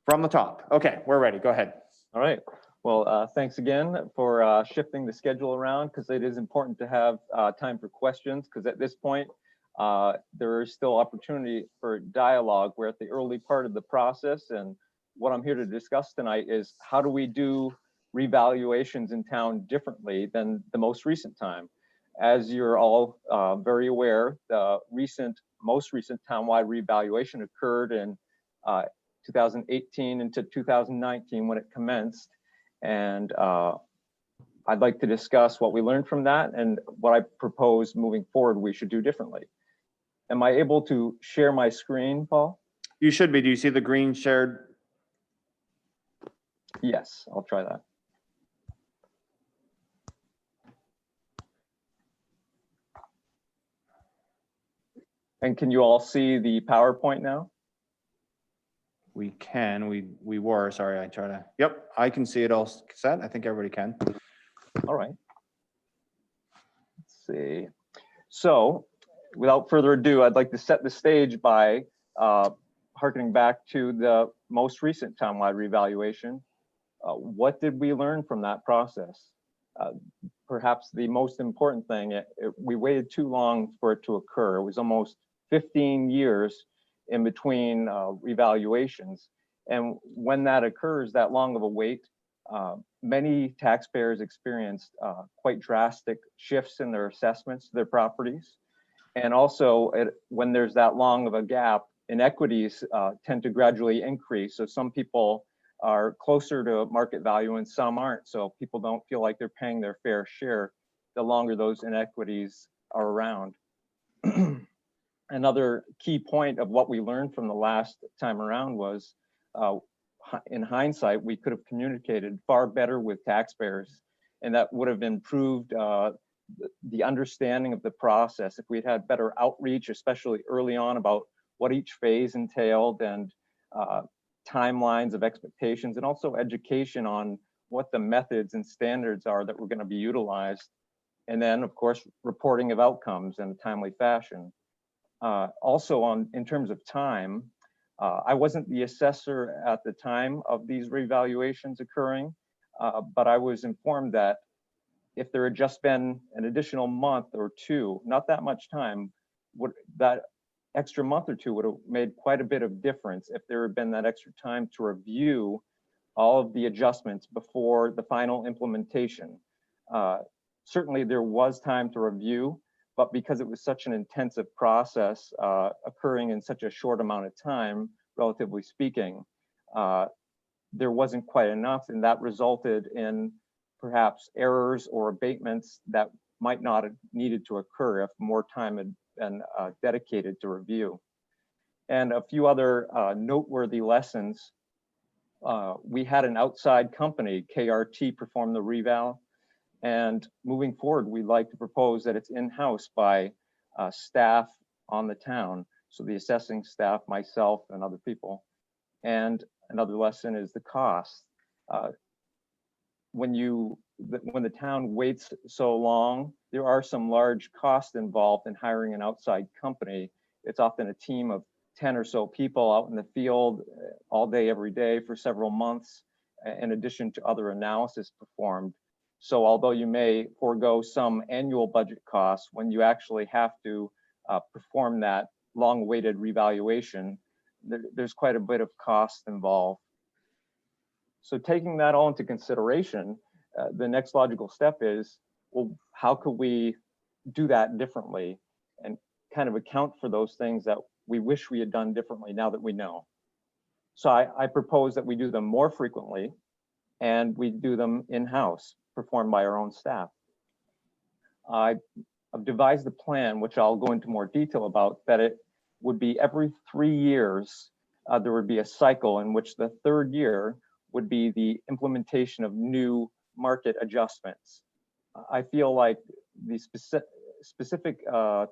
From the top. Okay, we're ready. Go ahead. All right. Well, thanks again for shifting the schedule around, because it is important to have time for questions, because at this point, there is still opportunity for dialogue. We're at the early part of the process, and what I'm here to discuss tonight is how do we do revaluations in town differently than the most recent time. As you're all very aware, the most recent townwide revaluation occurred in 2018 into 2019 when it commenced. And I'd like to discuss what we learned from that and what I propose moving forward we should do differently. Am I able to share my screen, Paul? You should be. Do you see the green shared? Yes, I'll try that. And can you all see the PowerPoint now? We can. We were. Sorry, I try to. Yep, I can see it all set. I think everybody can. All right. Let's see. So, without further ado, I'd like to set the stage by harkening back to the most recent townwide revaluation. What did we learn from that process? Perhaps the most important thing, we waited too long for it to occur. It was almost 15 years in between revaluations. And when that occurs, that long of a wait, many taxpayers experienced quite drastic shifts in their assessments to their properties. And also, when there's that long of a gap, inequities tend to gradually increase. So some people are closer to market value and some aren't. So people don't feel like they're paying their fair share the longer those inequities are around. Another key point of what we learned from the last time around was, in hindsight, we could have communicated far better with taxpayers, and that would have improved the understanding of the process if we'd had better outreach, especially early on, about what each phase entailed and timelines of expectations, and also education on what the methods and standards are that were going to be utilized. And then, of course, reporting of outcomes in a timely fashion. Also, in terms of time, I wasn't the assessor at the time of these revaluations occurring, but I was informed that if there had just been an additional month or two, not that much time, that extra month or two would have made quite a bit of difference if there had been that extra time to review all of the adjustments before the final implementation. Certainly there was time to review, but because it was such an intensive process occurring in such a short amount of time, relatively speaking, there wasn't quite enough, and that resulted in perhaps errors or abatements that might not have needed to occur if more time had been dedicated to review. And a few other noteworthy lessons. We had an outside company, KRT, perform the reval. And moving forward, we'd like to propose that it's in-house by staff on the town. So the assessing staff, myself, and other people. And another lesson is the cost. When the town waits so long, there are some large costs involved in hiring an outside company. It's often a team of 10 or so people out in the field all day, every day for several months, in addition to other analysis performed. So although you may forego some annual budget costs, when you actually have to perform that long-awaited revaluation, there's quite a bit of cost involved. So taking that all into consideration, the next logical step is, well, how could we do that differently and kind of account for those things that we wish we had done differently now that we know? So I propose that we do them more frequently and we do them in-house, performed by our own staff. I've devised a plan, which I'll go into more detail about, that it would be every 3 years, there would be a cycle in which the third year would be the implementation of new market adjustments. I feel like the specific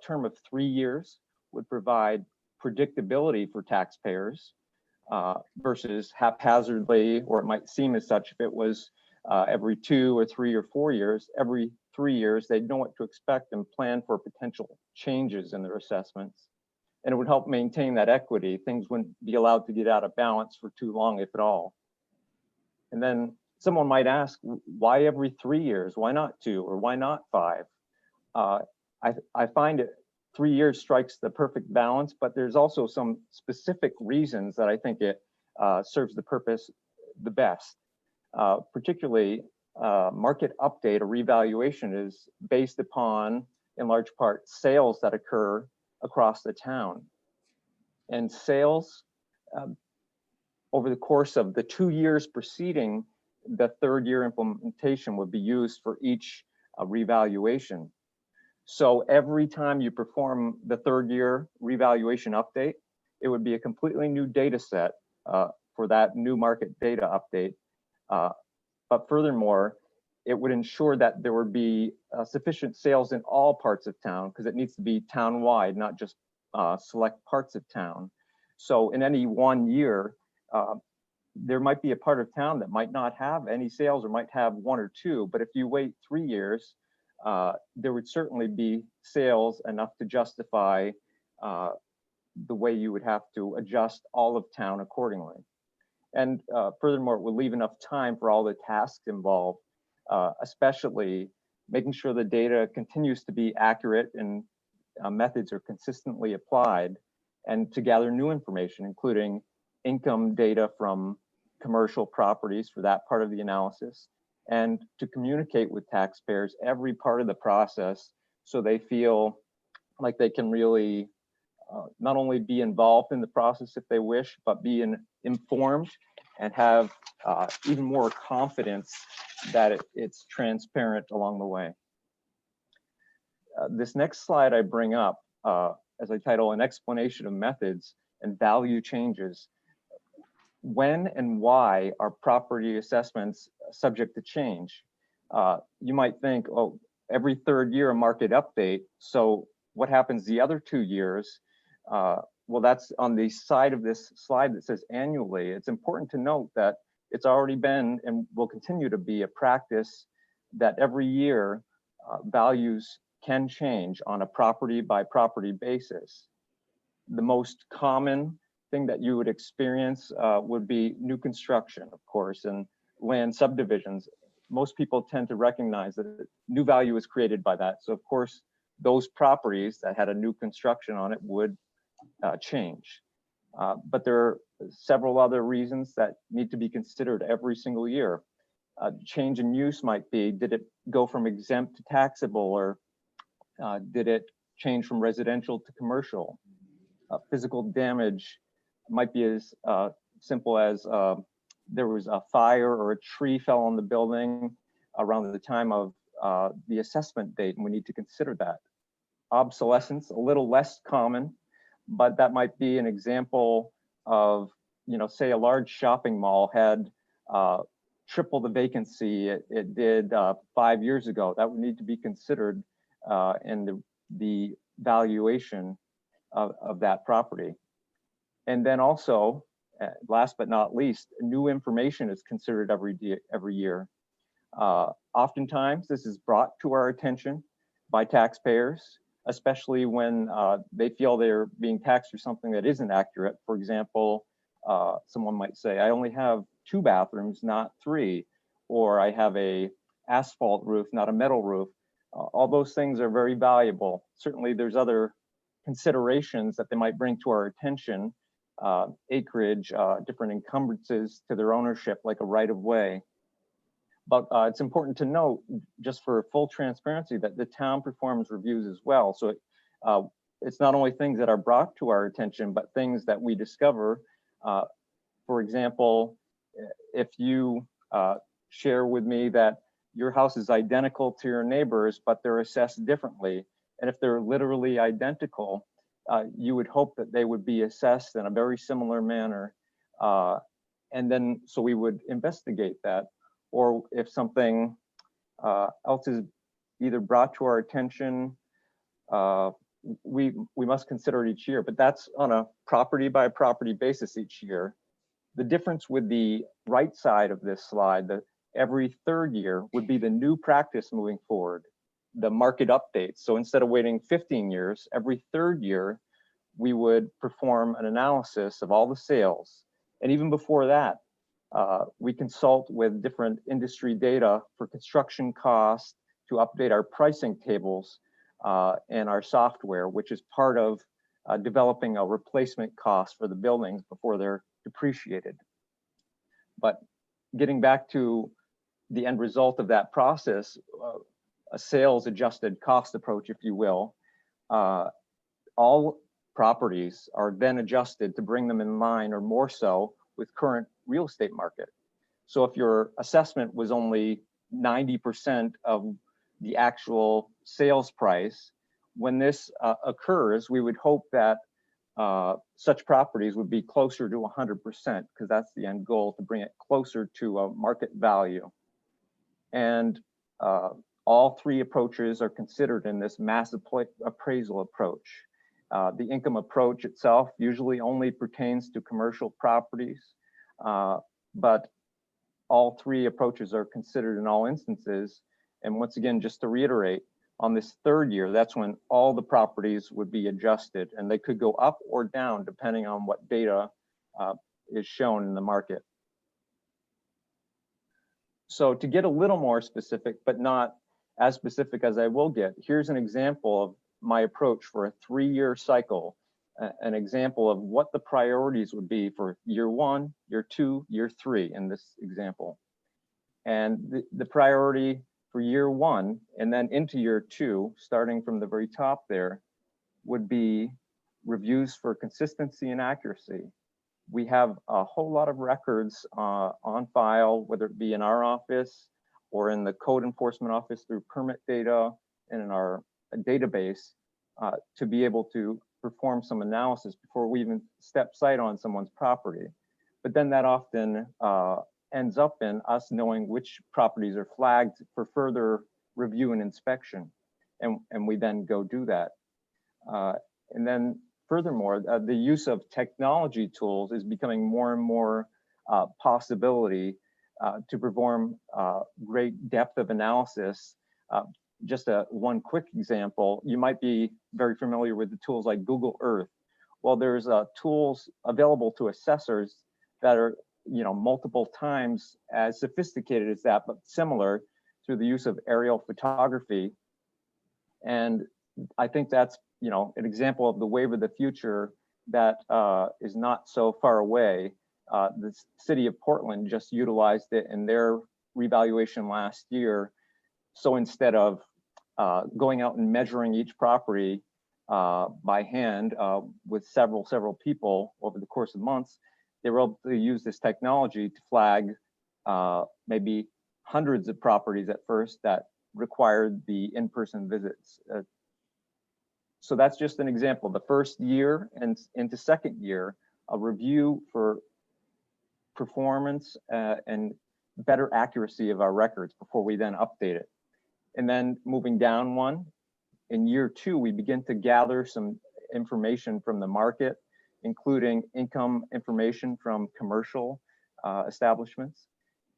term of 3 years would provide predictability for taxpayers versus haphazardly, or it might seem as such if it was every 2 or 3 or 4 years. Every 3 years, they'd know what to expect and plan for potential changes in their assessments. and it would help maintain that equity. Things wouldn't be allowed to get out of balance for too long, if at all. And then someone might ask, why every 3 years? Why not 2, or why not 5? I find it 3 years strikes the perfect balance, but there's also some specific reasons that I think it serves the purpose the best. Particularly, market update or revaluation is based upon, in large part, sales that occur across the town. And sales over the course of the 2 years preceding the 3rd year implementation would be used for each revaluation. So every time you perform the 3rd year revaluation update, it would be a completely new data set for that new market data update. But furthermore, it would ensure that there would be sufficient sales in all parts of town, because it needs to be town-wide, not just select parts of town. So in any 1 year, there might be a part of town that might not have any sales or might have 1 or 2, but if you wait 3 years, there would certainly be sales enough to justify the way you would have to adjust all of town accordingly. And furthermore, it will leave enough time for all the tasks involved, especially making sure the data continues to be accurate and methods are consistently applied, and to gather new information, including income data from commercial properties for that part of the analysis, and to communicate with taxpayers every part of the process so they feel like they can really not only be involved in the process if they wish, but be informed and have even more confidence that it's transparent along the way. This next slide I bring up as I title An Explanation of Methods and Value Changes. When and why are property assessments subject to change? You might think, oh, every 3rd year a market update, so what happens the other 2 years? Well, that's on the side of this slide that says annually. It's important to note that it's already been and will continue to be a practice that every year values can change on a property by property basis. The most common thing that you would experience would be new construction, of course, and land subdivisions. Most people tend to recognize that new value is created by that. So of course, those properties that had a new construction on it would change. But there are several other reasons that need to be considered every single year. Change in use might be, did it go from exempt to taxable, or did it change from residential to commercial? Physical damage might be as simple as there was a fire or a tree fell on the building around the time of the assessment date, and we need to consider that. Obsolescence, a little less common, but that might be an example of, say a large shopping mall had triple the vacancy it did 5 years ago. That would need to be considered in the valuation of that property. And then also, last but not least, new information is considered every year. Oftentimes, this is brought to our attention by taxpayers, especially when they feel they're being taxed for something that isn't accurate. For example, someone might say, I only have 2 bathrooms, not 3, or I have a asphalt roof, not a metal roof. All those things are very valuable. Certainly, there's other considerations that they might bring to our attention, acreage, different encumbrances to their ownership, like a right-of-way. But it's important to note, just for full transparency, that the town performs reviews as well. So it's not only things that are brought to our attention, but things that we discover. For example, if you share with me that your house is identical to your neighbor's, but they're assessed differently, and if they're literally identical, you would hope that they would be assessed in a very similar manner. And then, so we would investigate that. Or if something else is either brought to our attention, we must consider it each year, but that's on a property by property basis each year. The difference with the right side of this slide, that every 3rd year would be the new practice moving forward, the market updates. So instead of waiting 15 years, every 3rd year, we would perform an analysis of all the sales. And even before that, we consult with different industry data for construction costs to update our pricing tables and our software, which is part of developing a replacement cost for the buildings before they're depreciated. But getting back to the end result of that process, a sales adjusted cost approach, if you will, all properties are then adjusted to bring them in line or more so with current real estate market. So if your assessment was only 90% of the actual sales price, when this occurs, we would hope that such properties would be closer to 100%, because that's the end goal, to bring it closer to a market value. And all three approaches are considered in this mass appraisal approach. The income approach itself usually only pertains to commercial properties, but all three approaches are considered in all instances. And once again, just to reiterate, on this third year, that's when all the properties would be adjusted, and they could go up or down depending on what data is shown in the market. So to get a little more specific, but not as specific as I will get, here's an example of my approach for a 3-year cycle, an example of what the priorities would be for year 1, year 2, year 3 in this example. And the priority for year 1 and then into year 2, starting from the very top there, would be reviews for consistency and accuracy. We have a whole lot of records on file, whether it be in our office or in the code enforcement office through permit data and in our database, to be able to perform some analysis before we even step sight on someone's property. But then that often ends up in us knowing which properties are flagged for further review and inspection. And we then go do that. And then furthermore, the use of technology tools is becoming more and more possibility to perform great depth of analysis. Just one quick example, you might be very familiar with the tools like Google Earth. Well, there's tools available to assessors that are, multiple times as sophisticated as that, but similar through the use of aerial photography. And I think that's, an example of the wave of the future that is not so far away. The city of Portland just utilized it in their revaluation last year. So instead of going out and measuring each property by hand with several people over the course of months, they were able to use this technology to flag maybe hundreds of properties at first that required the in-person visits. So that's just an example. The first year and into second year, a review for performance and better accuracy of our records before we then update it. And then moving down one, in year 2, we begin to gather some information from the market, including income information from commercial establishments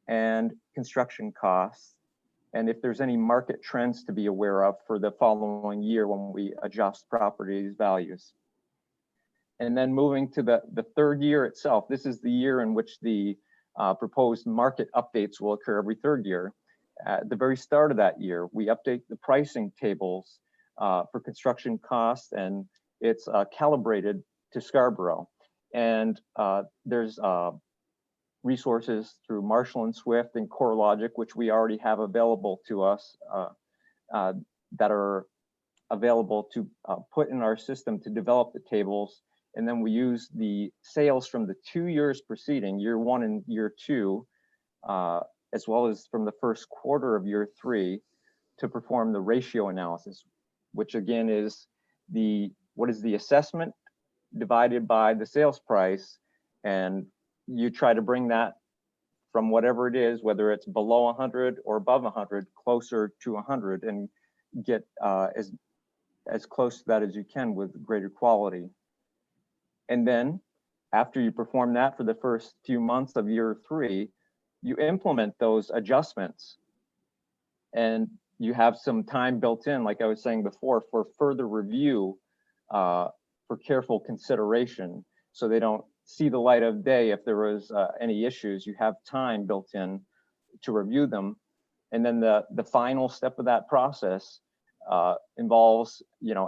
and construction costs, and if there's any market trends to be aware of for the following year when we adjust properties values. And then moving to the third year itself, this is the year in which the proposed market updates will occur every third year. At the very start of that year, we update the pricing tables for construction costs, and it's calibrated to Scarborough. And there's resources through Marshall and Swift and CoreLogic, which we already have available to us, that are available to put in our system to develop the tables. And then we use the sales from the 2 years preceding, year 1 and year 2, as well as from the first quarter of year 3, to perform the ratio analysis, which again is what is the assessment divided by the sales price, and you try to bring that from whatever it is, whether it's below 100 or above 100, closer to 100, and get as close to that as you can with greater quality. And then after you perform that for the first few months of year 3, you implement those adjustments, and you have some time built in, like I was saying before, for further review for careful consideration, so they don't see the light of day if there was any issues. You have time built in to review them. And then the final step of that process involves,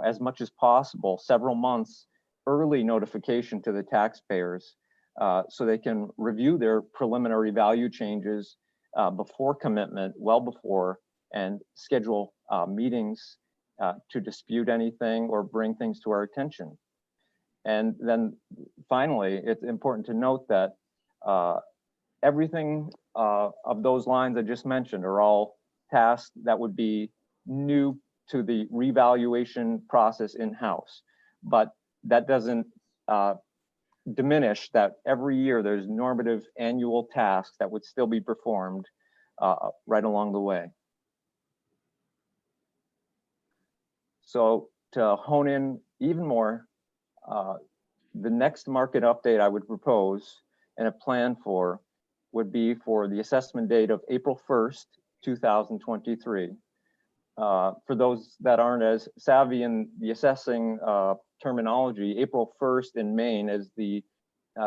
as much as possible, several months early notification to the taxpayers, so they can review their preliminary value changes before commitment, well before, and schedule meetings to dispute anything or bring things to our attention. And then finally, it's important to note that everything of those lines I just mentioned are all tasks that would be new to the revaluation process in-house. But that doesn't diminish that every year there's normative annual tasks that would still be performed right along the way. So to hone in even more, the next market update I would propose and a plan for would be for the assessment date of April 1st, 2023. For those that aren't as savvy in the assessing terminology, April 1st in Maine is the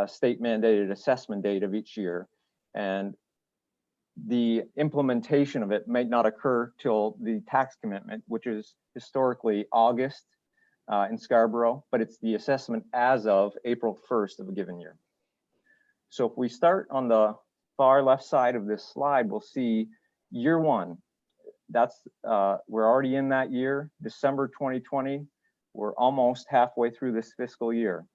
state mandated assessment date of each year. And the implementation of it might not occur till the tax commitment, which is historically August in Scarborough, but it's the assessment as of April 1st of a given year. So if we start on the far left side of this slide, we'll see year one. That's we're already in that year, December 2020. We're almost halfway through this fiscal year.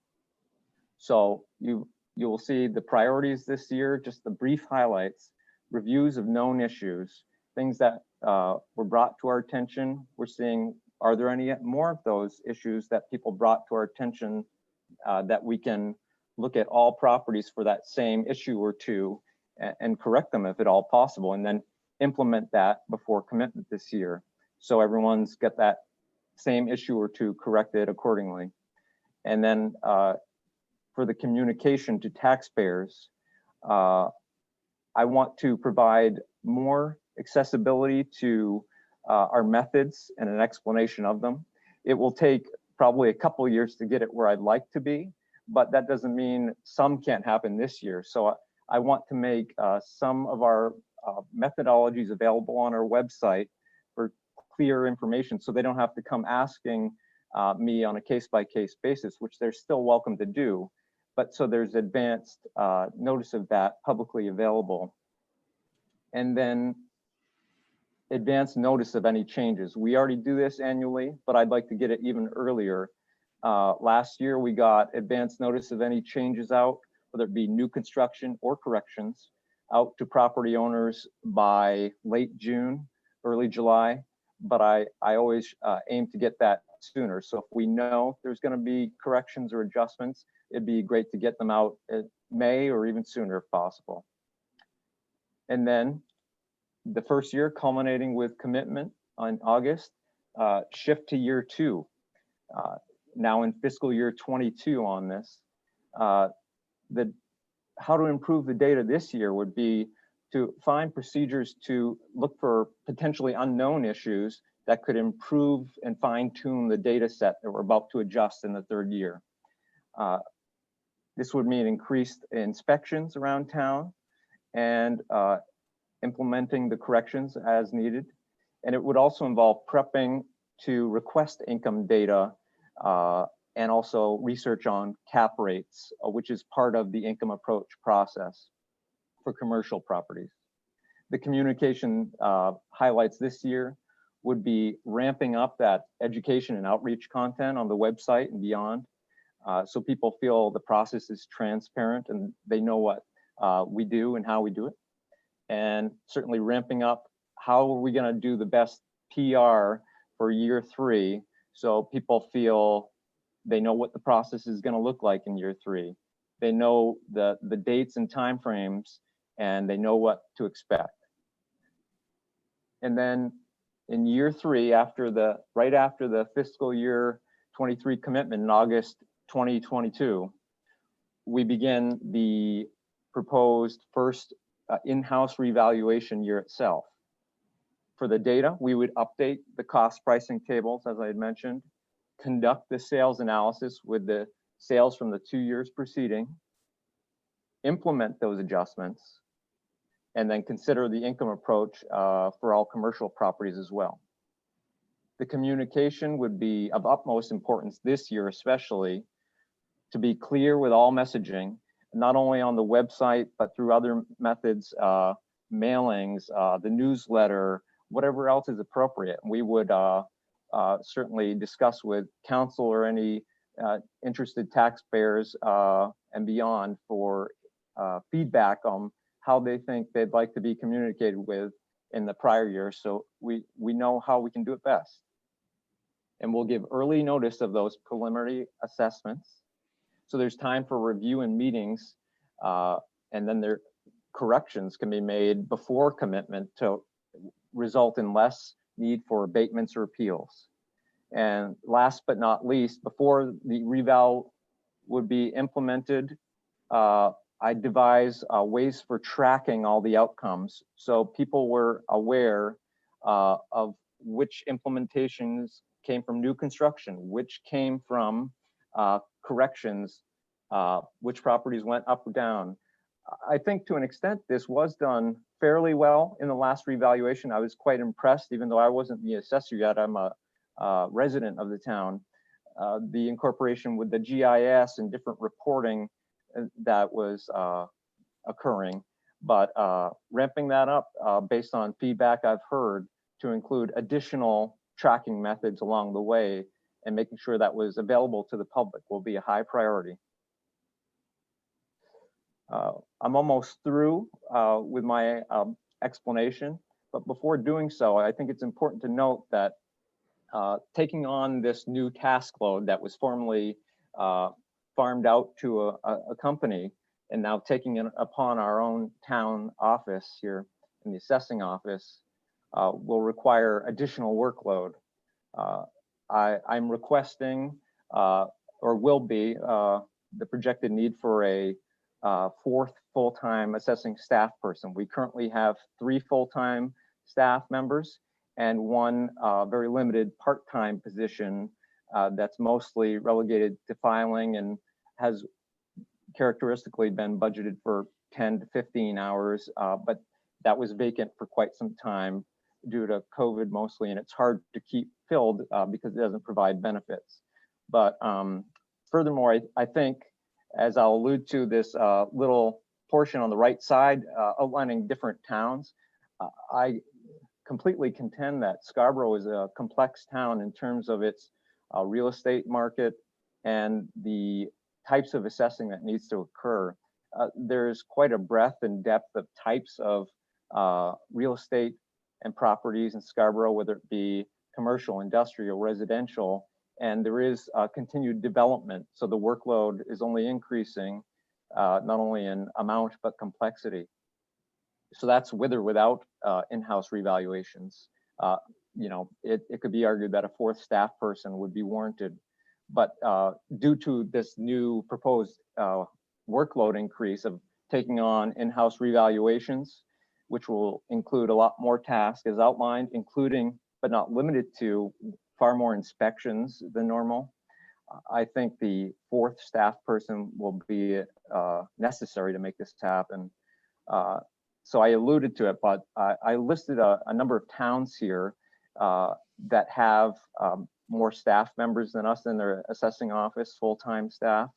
So you will see the priorities this year, just the brief highlights, reviews of known issues, things that were brought to our attention. We're seeing, are there any more of those issues that people brought to our attention that we can look at all properties for that same issue or two and correct them if at all possible, and then implement that before commitment this year. So everyone's got that same issue or two corrected accordingly. And then for the communication to taxpayers, I want to provide more accessibility to our methods and an explanation of them. It will take probably a couple of years to get it where I'd like to be, but that doesn't mean some can't happen this year. So I want to make some of our methodologies available on our website for clear information, so they don't have to come asking me on a case-by-case basis, which they're still welcome to do. But so there's advanced notice of that publicly available. And then advanced notice of any changes. We already do this annually, but I'd like to get it even earlier. Last year, we got advanced notice of any changes out, whether it be new construction or corrections, out to property owners by late June, early July. But I always aim to get that sooner. So if we know there's going to be corrections or adjustments, it'd be great to get them out in May or even sooner if possible. And then the first year culminating with commitment on August, shift to year two. Now in fiscal year 22 on this, how to improve the data this year would be to find procedures to look for potentially unknown issues that could improve and fine tune the data set that we're about to adjust in the third year. This would mean increased inspections around town and implementing the corrections as needed. And it would also involve prepping to request income data and also research on cap rates, which is part of the income approach process for commercial properties. The communication highlights this year would be ramping up that education and outreach content on the website and beyond, so people feel the process is transparent and they know what we do and how we do it. And certainly ramping up how are we going to do the best PR for year three, so people feel they know what the process is going to look like in year three. They know the dates and timeframes, and they know what to expect. And then in year three, right after the fiscal year 23 commitment in August 2022, we begin the proposed first in-house revaluation year itself. For the data, we would update the cost pricing tables, as I had mentioned. conduct the sales analysis with the sales from the 2 years preceding, implement those adjustments, and then consider the income approach for all commercial properties as well. The communication would be of utmost importance this year, especially to be clear with all messaging, not only on the website, but through other methods, mailings, the newsletter, whatever else is appropriate. We would certainly discuss with council or any interested taxpayers and beyond for feedback on how they think they'd like to be communicated with in the prior year, so we know how we can do it best. And we'll give early notice of those preliminary assessments, so there's time for review and meetings, and then their corrections can be made before commitment to result in less need for abatements or appeals. And last but not least, before the reval would be implemented, I devise ways for tracking all the outcomes, so people were aware of which implementations came from new construction, which came from corrections, which properties went up or down. I think to an extent this was done fairly well in the last revaluation. I was quite impressed, even though I wasn't the assessor yet. I'm a resident of the town. The incorporation with the GIS and different reporting that was occurring, but ramping that up based on feedback I've heard to include additional tracking methods along the way and making sure that was available to the public will be a high priority. I'm almost through with my explanation, but before doing so, I think it's important to note that taking on this new task load that was formerly farmed out to a company and now taking it upon our own town office here in the assessing office will require additional workload. I'm requesting or will be the projected need for a fourth full-time assessing staff person. We currently have 3 full-time staff members and 1 very limited part-time position that's mostly relegated to filing and has characteristically been budgeted for 10 to 15 hours, but that was vacant for quite some time due to COVID mostly, and it's hard to keep filled because it doesn't provide benefits. But furthermore, I think, as I'll allude to this little portion on the right side outlining different towns, I completely contend that Scarborough is a complex town in terms of its real estate market and the types of assessing that needs to occur. There's quite a breadth and depth of types of real estate and properties in Scarborough, whether it be commercial, industrial, residential, and there is continued development. So the workload is only increasing, not only in amount, but complexity. So that's with or without in-house revaluations. You know, it could be argued that a 4th staff person would be warranted, but due to this new proposed workload increase of taking on in-house revaluations, which will include a lot more tasks as outlined, including, but not limited to, far more inspections than normal. I think the 4th staff person will be necessary to make this happen. So I alluded to it, but I listed a number of towns here that have more staff members than us in their assessing office, full-time staff.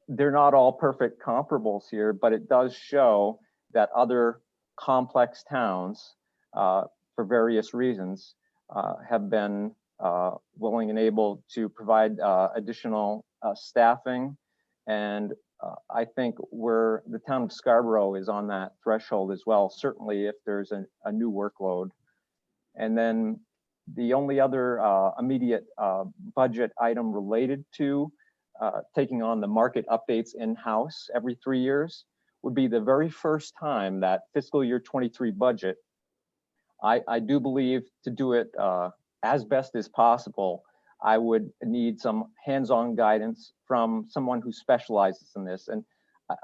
They're not all perfect comparables here, but it does show that other complex towns, for various reasons, have been willing and able to provide additional staffing. And I think the town of Scarborough is on that threshold as well, certainly if there's a new workload. And then the only other immediate budget item related to taking on the market updates in-house every 3 years would be the very first time that fiscal year 23 budget. I do believe to do it as best as possible, I would need some hands-on guidance from someone who specializes in this. And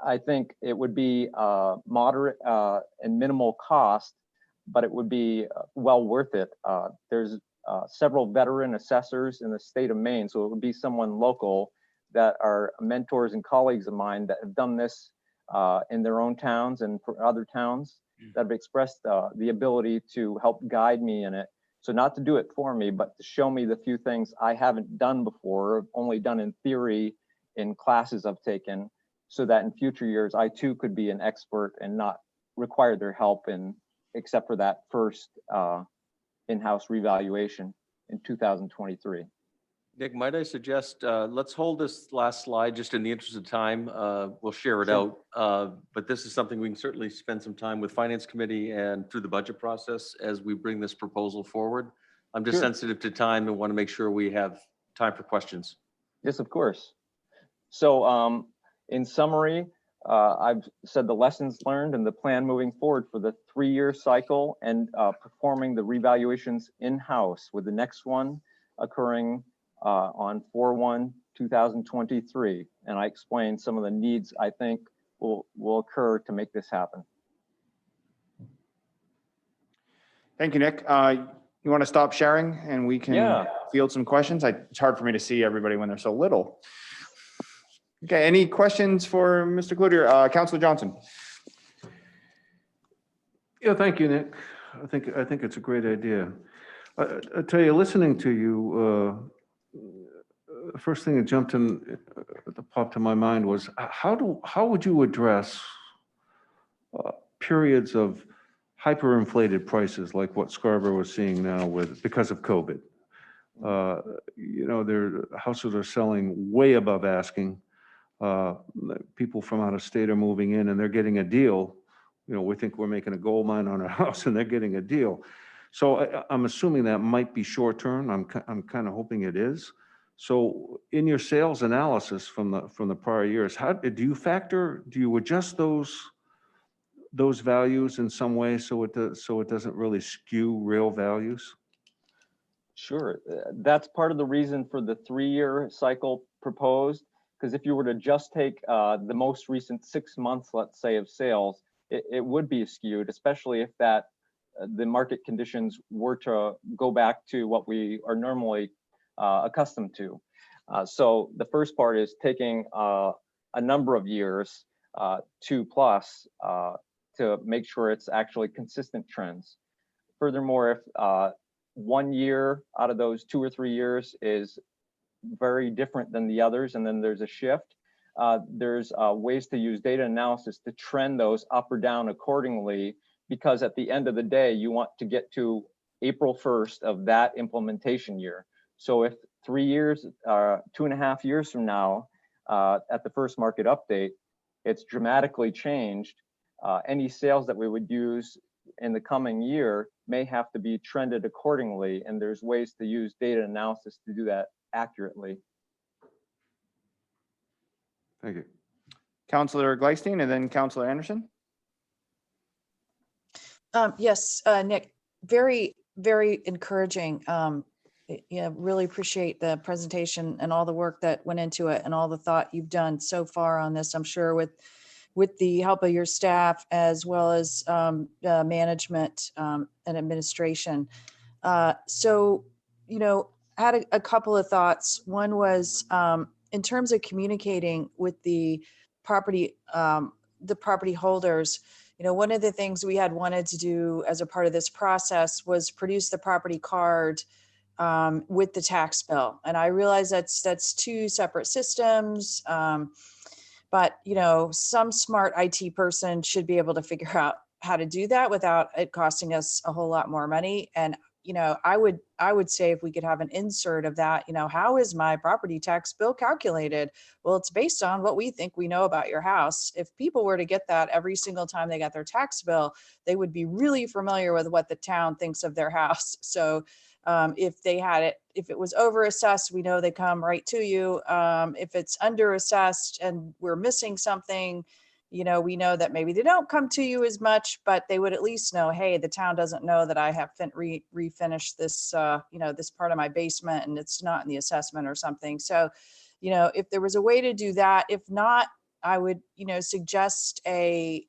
I think it would be moderate and minimal cost, but it would be well worth it. There's several veteran assessors in the state of Maine. So it would be someone local that are mentors and colleagues of mine that have done this in their own towns and for other towns that have expressed the ability to help guide me in it. So not to do it for me, but to show me the few things I haven't done before, only done in theory in classes I've taken, so that in future years, I too could be an expert and not require their help except for that first in-house revaluation in 2023. Nick, might I suggest, let's hold this last slide just in the interest of time. We'll share it Sure. out. But this is something we can certainly spend some time with Finance Committee and through the budget process as we bring this proposal forward. I'm just Sure. sensitive to time and want to make sure we have time for questions. Yes, of course. So in summary, I've said the lessons learned and the plan moving forward for the 3-year cycle and performing the revaluations in-house, with the next one occurring on 4/1/2023. And I explained some of the needs I think will occur to make this happen. Thank you, Nick. You want to stop sharing and we can field some questions? It's hard for me to see everybody when they're so little. Okay, any questions for Mr. Cloutier? Councillor Johnson. Yeah, thank you, Nick. I think it's a great idea. I tell you, listening to you, the first thing that jumped in, that popped in my mind was how would you address periods of hyperinflated prices like what Scarborough was seeing now because of COVID? You know, their houses are selling way above asking. People from out of state are moving in and they're getting a deal. You know, we think we're making a gold mine on our house and they're getting a deal. So I'm assuming that might be short term. I'm kind of hoping it is. So in your sales analysis from the prior years, do you adjust those values in some way so it doesn't really skew real values? Sure, that's part of the reason for the 3-year cycle proposed. Because if you were to just take the most recent 6 months, let's say, of sales, it would be skewed, especially if the market conditions were to go back to what we are normally accustomed to. So the first part is taking a number of years, 2+, to make sure it's actually consistent trends. Furthermore, if 1 year out of those 2 or 3 years is very different than the others, and then there's a shift, there's ways to use data analysis to trend those up or down accordingly, because at the end of the day, you want to get to April 1st of that implementation year. So if 3 years, 2.5 years from now, at the first market update, it's dramatically changed, any sales that we would use in the coming year may have to be trended accordingly, and there's ways to use data analysis to do that accurately. Thank you. Councillor Gleisten and then Councillor Anderson. Yes, Nick, very, very encouraging. Yeah, really appreciate the presentation and all the work that went into it and all the thought you've done so far on this. I'm sure with the help of your staff as well as management and administration. So, you know, I had a couple of thoughts. One was in terms of communicating with the property holders. You know, one of the things we had wanted to do as a part of this process was produce the property card with the tax bill. And I realize that's 2 separate systems. But, you know, some smart IT person should be able to figure out how to do that without it costing us a whole lot more money. And, you know, I would say if we could have an insert of that, you know, how is my property tax bill calculated? Well, it's based on what we think we know about your house. If people were to get that every single time they got their tax bill, they would be really familiar with what the town thinks of their house. So if they had it, if it was over assessed, we know they come right to you. If it's under assessed and we're missing something, you know, we know that maybe they don't come to you as much, but they would at least know, hey, the town doesn't know that I have refinished this, you know, this part of my basement and it's not in the assessment or something. So, you know, if there was a way to do that, if not, I would, you know, suggest an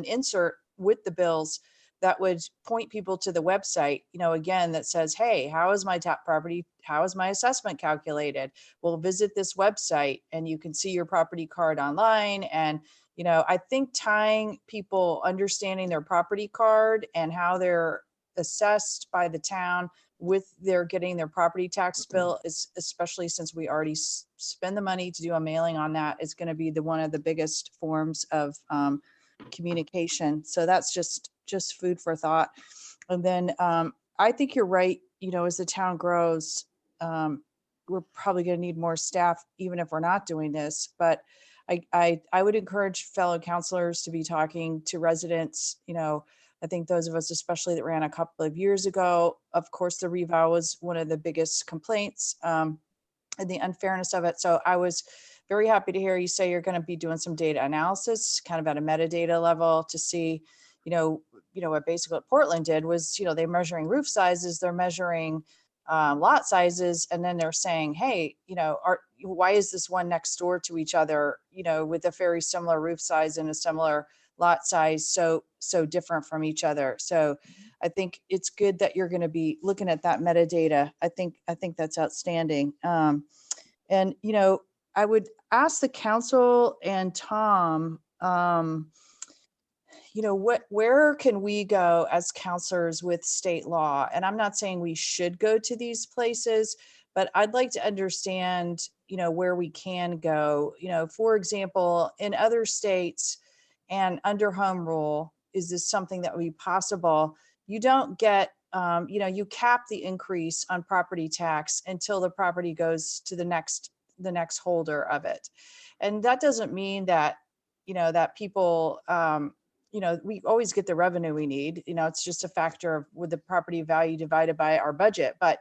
insert with the bills that would point people to the website, again, that says, hey, how is my top property? How is my assessment calculated? Well, visit this website and you can see your property card online. And, I think tying people understanding their property card and how they're assessed by the town with their getting their property tax bill is, especially since we already spend the money to do a mailing on that, is going to be one of the biggest forms of communication. So that's just food for thought. And then I think you're right. As the town grows, we're probably going to need more staff, even if we're not doing this. But I would encourage fellow counselors to be talking to residents. I think those of us, especially that ran a couple of years ago, of course, the revow was one of the biggest complaints and the unfairness of it. So I was very happy to hear you say you're going to be doing some data analysis, kind of at a metadata level, to see, what basically what Portland did was, they're measuring roof sizes, they're measuring lot sizes, and then they're saying, hey, why is this one next door to each other, with a very similar roof size and a similar lot size, so different from each other. So I think it's good that you're going to be looking at that metadata. I think that's outstanding. And I would ask the council and Tom, where can we go as counselors with state law? And I'm not saying we should go to these places, but I'd like to understand, where we can go. For example, in other states and under home rule, is this something that would be possible? You don't get, you cap the increase on property tax until the property goes to the next holder of it. And that doesn't mean that, that people, we always get the revenue we need. It's just a factor of with the property value divided by our budget. But,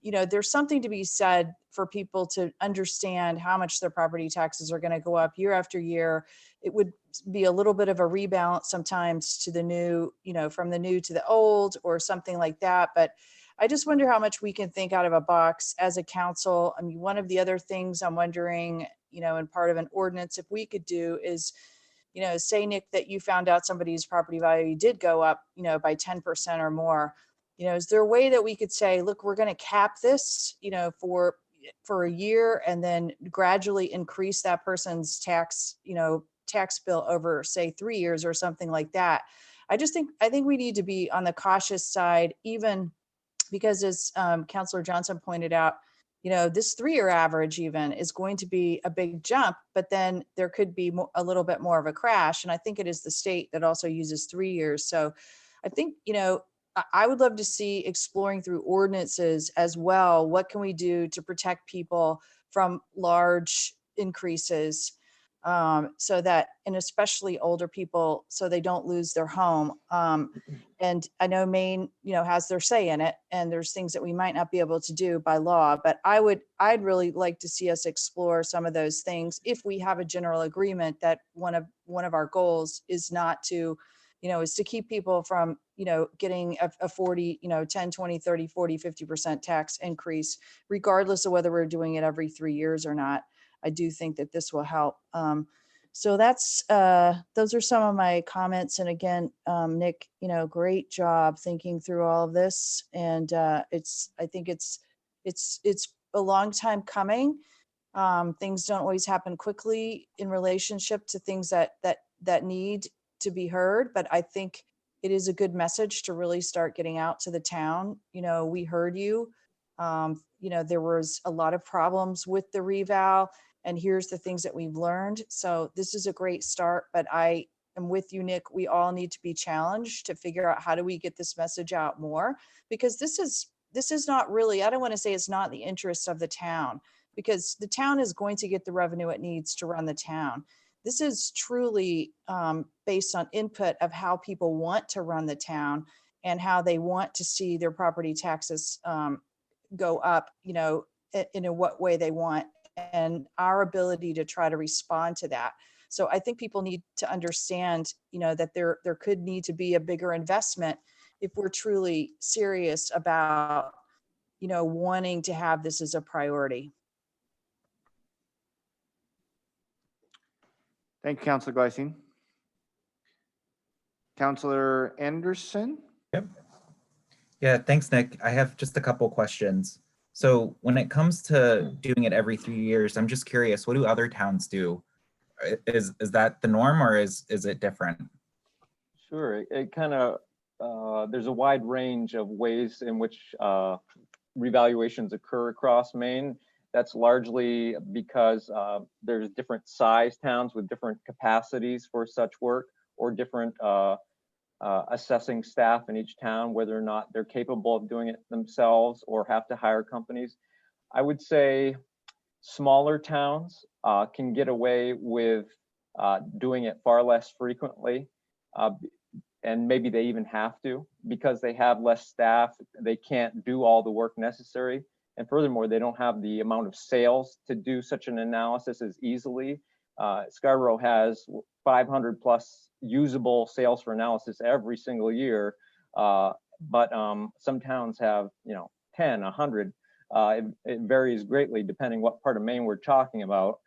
there's something to be said for people to understand how much their property taxes are going to go up year after year. It would be a little bit of a rebalance sometimes to the new, from the new to the old or something like that. But I just wonder how much we can think out of a box as a council. I mean, one of the other things I'm wondering, and part of an ordinance, if we could do is, say, Nick, that you found out somebody's property value did go up, by 10% or more. Is there a way that we could say, look, we're going to cap this, for a year and then gradually increase that person's tax bill over, say, 3 years or something like that? I think we need to be on the cautious side, even because as Councilor Johnson pointed out, this 3-year average even is going to be a big jump, but then there could be a little bit more of a crash. And I think it is the state that also uses 3 years. So I think, I would love to see exploring through ordinances as well. What can we do to protect people from large increases, so that, and especially older people, so they don't lose their home. And I know Maine, has their say in it, and there's things that we might not be able to do by law, but I'd really like to see us explore some of those things if we have a general agreement that one of our goals is not to, is to keep people from, getting a 40, 10, 20, 30, 40, 50% tax increase, regardless of whether we're doing it every 3 years or not. I do think that this will help. So that's, those are some of my comments. And again, Nick, great job thinking through all of this. And I think it's a long time coming. Things don't always happen quickly in relationship to things that need to be heard, but I think it is a good message to really start getting out to the town. We heard you. There was a lot of problems with the reval, and here's the things that we've learned. So this is a great start, but I am with you, Nick. We all need to be challenged to figure out how do we get this message out more, because this is not really, I don't want to say it's not the interests of the town, because the town is going to get the revenue it needs to run the town. This is truly based on input of how people want to run the town and how they want to see their property taxes go up, in what way they want, and our ability to try to respond to that. So I think people need to understand, that there could need to be a bigger investment if we're truly serious about, wanting to have this as a priority. Thank you, Councilor Glycine. Counselor Anderson? Yep. Yeah, thanks, Nick. I have just a couple questions. So when it comes to doing it every 3 years, I'm just curious, what do other towns do? Is that the norm, or is it different? Sure, it kind of, there's a wide range of ways in which revaluations occur across Maine. That's largely because there's different size towns with different capacities for such work, or different assessing staff in each town, whether or not they're capable of doing it themselves or have to hire companies. I would say smaller towns can get away with doing it far less frequently. And maybe they even have to, because they have less staff. They can't do all the work necessary. And furthermore, they don't have the amount of sales to do such an analysis as easily. Scarborough has 500 plus usable sales for analysis every single year. But some towns have, 10, 100. It varies greatly depending what part of Maine we're talking about.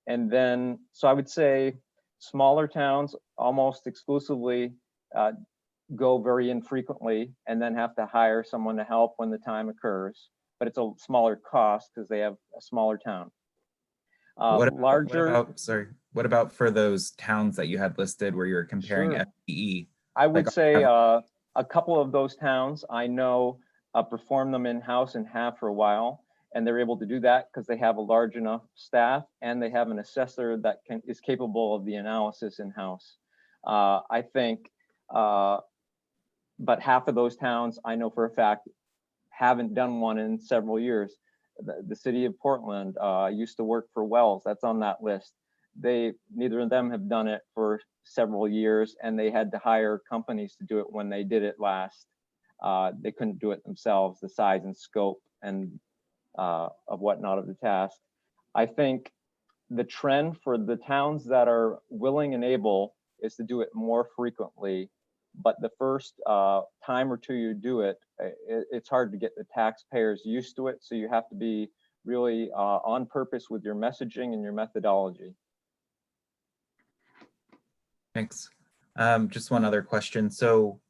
And then, so I would say smaller towns almost exclusively go very infrequently and then have to hire someone to help when the time occurs. But it's a smaller cost because they have a smaller town. What Larger. What about for those towns that you had listed where you're comparing Sure. FTE? I would Like, say a couple of those towns I know perform them in-house and have for a while, and they're able to do that because they have a large enough staff and they have an assessor that is capable of the analysis in-house. I think, but half of those towns I know for a fact haven't done one in several years. The city of Portland used to work for Wells. That's on that list. Neither of them have done it for several years, and they had to hire companies to do it when they did it last. They couldn't do it themselves, the size and scope and of whatnot of the task. I think the trend for the towns that are willing and able is to do it more frequently. But the first time or two you do it, it's hard to get the taxpayers used to it. So you have to be really on purpose with your messaging and your methodology. Thanks. Just one other question. So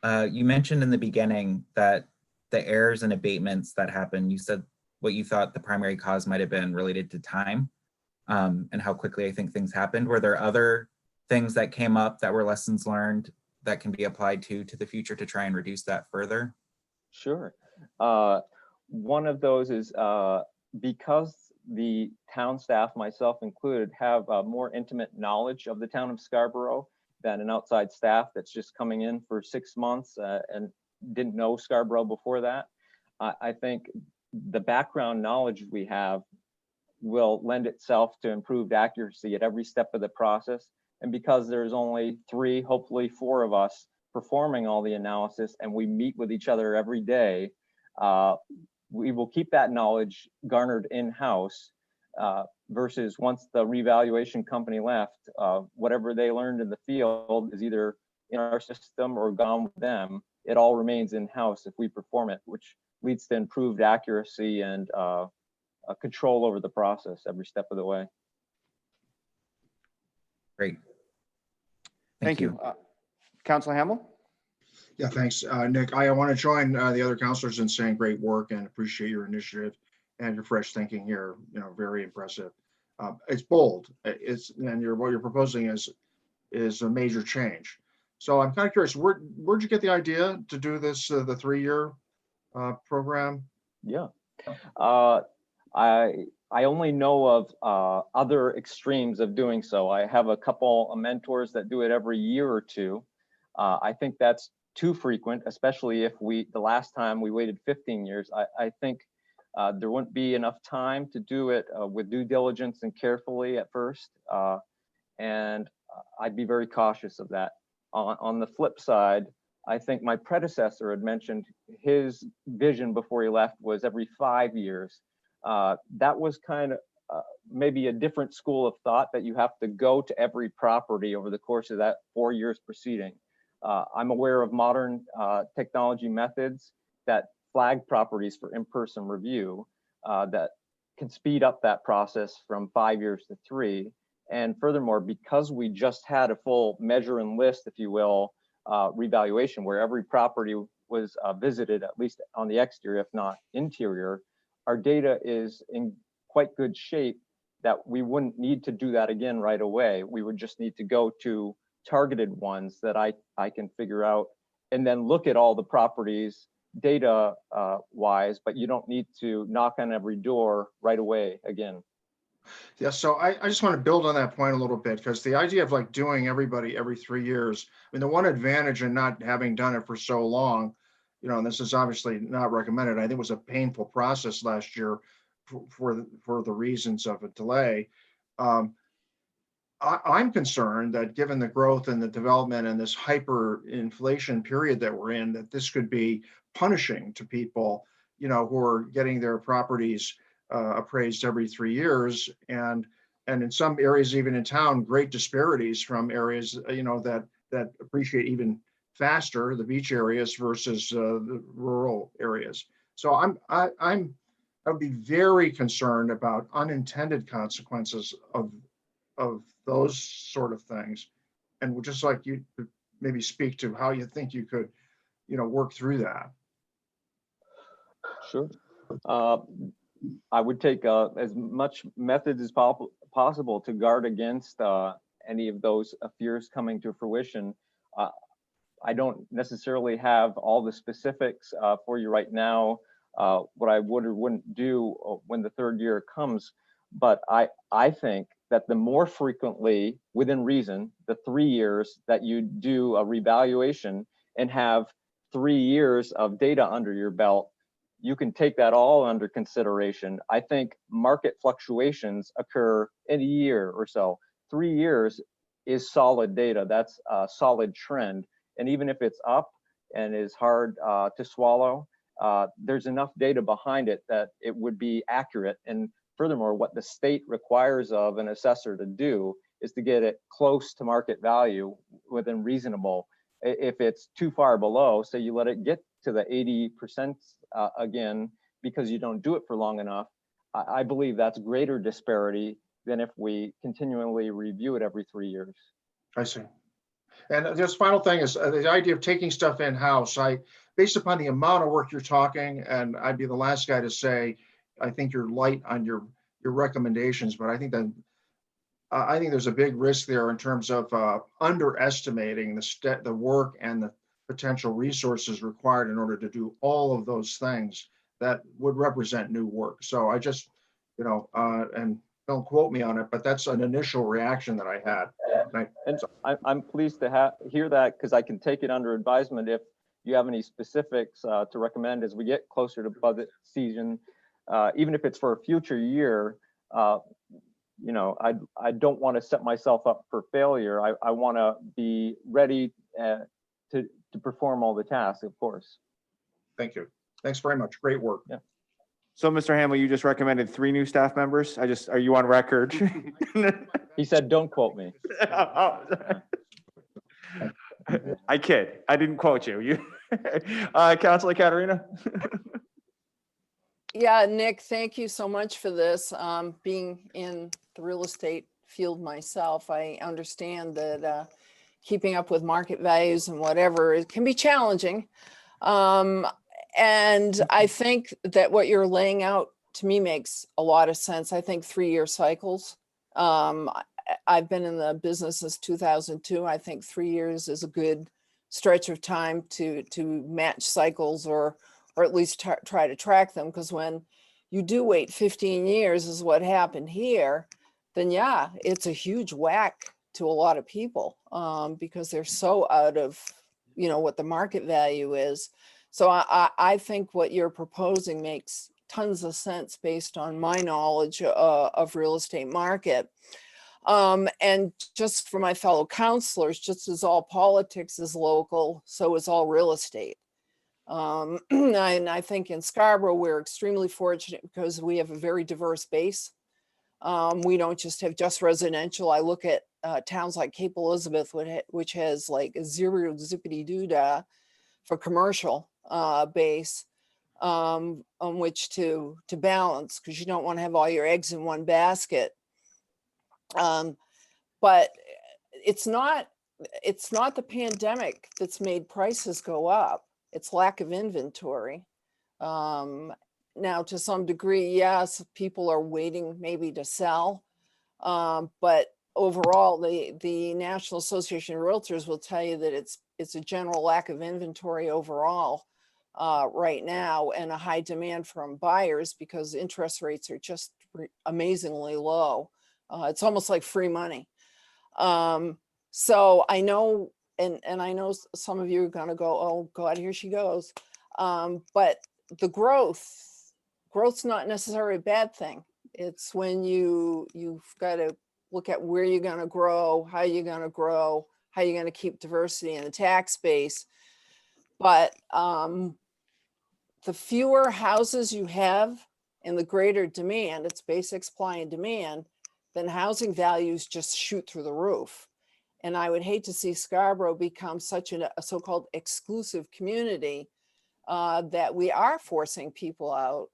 you mentioned in the beginning that the errors and abatements that happen, you said what you thought the primary cause might have been related to time and how quickly I think things happened. Were there other things that came up that were lessons learned that can be applied to the future to try and reduce that further? Sure. One of those is because the town staff, myself included, have more intimate knowledge of the town of Scarborough than an outside staff that's just coming in for 6 months and didn't know Scarborough before that. I think the background knowledge we have will lend itself to improved accuracy at every step of the process. And because there's only 3, hopefully 4 of us performing all the analysis, and we meet with each other every day, we will keep that knowledge garnered in-house versus once the revaluation company left, whatever they learned in the field is either in our system or gone with them. It all remains in-house if we perform it, which leads to improved accuracy and control over the process every step of the way. Great. Thank you. Councilor Hamel? Yeah, thanks, Nick. I want to join the other counselors in saying great work and appreciate your initiative and your fresh thinking here. Very impressive. It's bold. What you're proposing is a major change. So I'm kind of curious, where'd you get the idea to do this, the 3-year program? Yeah, I only know of other extremes of doing so. I have a couple of mentors that do it every year or two. I think that's too frequent, especially if the last time we waited 15 years. I think there wouldn't be enough time to do it with due diligence and carefully at first. And I'd be very cautious of that. On the flip side, I think my predecessor had mentioned his vision before he left was every 5 years. That was kind of maybe a different school of thought, that you have to go to every property over the course of that 4 years preceding. I'm aware of modern technology methods that flag properties for in-person review that can speed up that process from 5 years to 3. And furthermore, because we just had a full measure and list, if you will, revaluation where every property was visited, at least on the exterior, if not interior, our data is in quite good shape that we wouldn't need to do that again right away. We would just need to go to targeted ones that I can figure out and then look at all the properties data wise, but you don't need to knock on every door right away again. Yeah, so I just want to build on that point a little bit, because the idea of like doing everybody every 3 years, I mean, the one advantage in not having done it for so long, you know, and this is obviously not recommended, I think it was a painful process last year for the reasons of a delay. I'm concerned that given the growth and the development and this hyperinflation period that we're in, that this could be punishing to people, you know, who are getting their properties appraised every 3 years, and in some areas, even in town, great disparities from areas, you know, that appreciate even faster, the beach areas versus the rural areas. So I would be very concerned about unintended consequences of those sort of things, and would just like you to maybe speak to how you think you could, you know, work through that. Sure. I would take as much methods as possible to guard against any of those fears coming to fruition. I don't necessarily have all the specifics for you right now, what I would or wouldn't do when the third year comes, but I think that the more frequently, within reason, the 3 years that you do a revaluation and have 3 years of data under your belt, you can take that all under consideration. I think market fluctuations occur in a year or so. 3 years is solid data. That's a solid trend. And even if it's up and is hard to swallow, there's enough data behind it that it would be accurate. And furthermore, what the state requires of an assessor to do is to get it close to market value within reasonable. If it's too far below, say you let it get to the 80% again, because you don't do it for long enough, I believe that's greater disparity than if we continually review it every 3 years. I see. And just final thing is the idea of taking stuff in-house. Based upon the amount of work you're talking, and I'd be the last guy to say, I think you're light on your recommendations, but I think there's a big risk there in terms of underestimating the work and the potential resources required in order to do all of those things that would represent new work. So I just, you know, and don't quote me on it, but that's an initial reaction that I had. And I'm pleased to hear that, because I can take it under advisement if you have any specifics to recommend as we get closer to budget season, even if it's for a future year. You know, I don't want to set myself up for failure. I want to be ready to perform all the tasks, of course. Thank you. Thanks very much. Great work. Yeah. So, Mr. Hamill, you just recommended 3 new staff members. Are you on record? He said, don't quote me. I kid. I didn't quote you. Councilor Katarina? Yeah, Nick, thank you so much for this. Being in the real estate field myself, I understand that keeping up with market values and whatever, it can be challenging. And I think that what you're laying out to me makes a lot of sense. I think 3-year cycles. I've been in the business since 2002. I think 3 years is a good stretch of time to match cycles, or at least try to track them. Because when you do wait 15 years, is what happened here, then yeah, it's a huge whack to a lot of people, because they're so out of, you know, what the market value is. So I think what you're proposing makes tons of sense based on my knowledge of real estate market. And just for my fellow counselors, just as all politics is local, so is all real estate. And I think in Scarborough, we're extremely fortunate because we have a very diverse base. We don't just have just residential. I look at towns like Cape Elizabeth, which has like a zero zippity doo-dah for commercial base, on which to balance, because you don't want to have all your eggs in one basket. But it's not the pandemic that's made prices go up. It's lack of inventory. Now, to some degree, yes, people are waiting maybe to sell. But overall, the National Association of Realtors will tell you that it's a general lack of inventory overall right now, and a high demand from buyers because interest rates are just amazingly low. It's almost like free money. So I know, and I know some of you are gonna go, oh God, here she goes. But the growth's not necessarily a bad thing. It's when you've got to look at where you're going to grow, how you're going to grow, how you're going to keep diversity in the tax base. But the fewer houses you have and the greater demand, it's basic supply and demand, then housing values just shoot through the roof. And I would hate to see Scarborough become such a so-called exclusive community that we are forcing people out.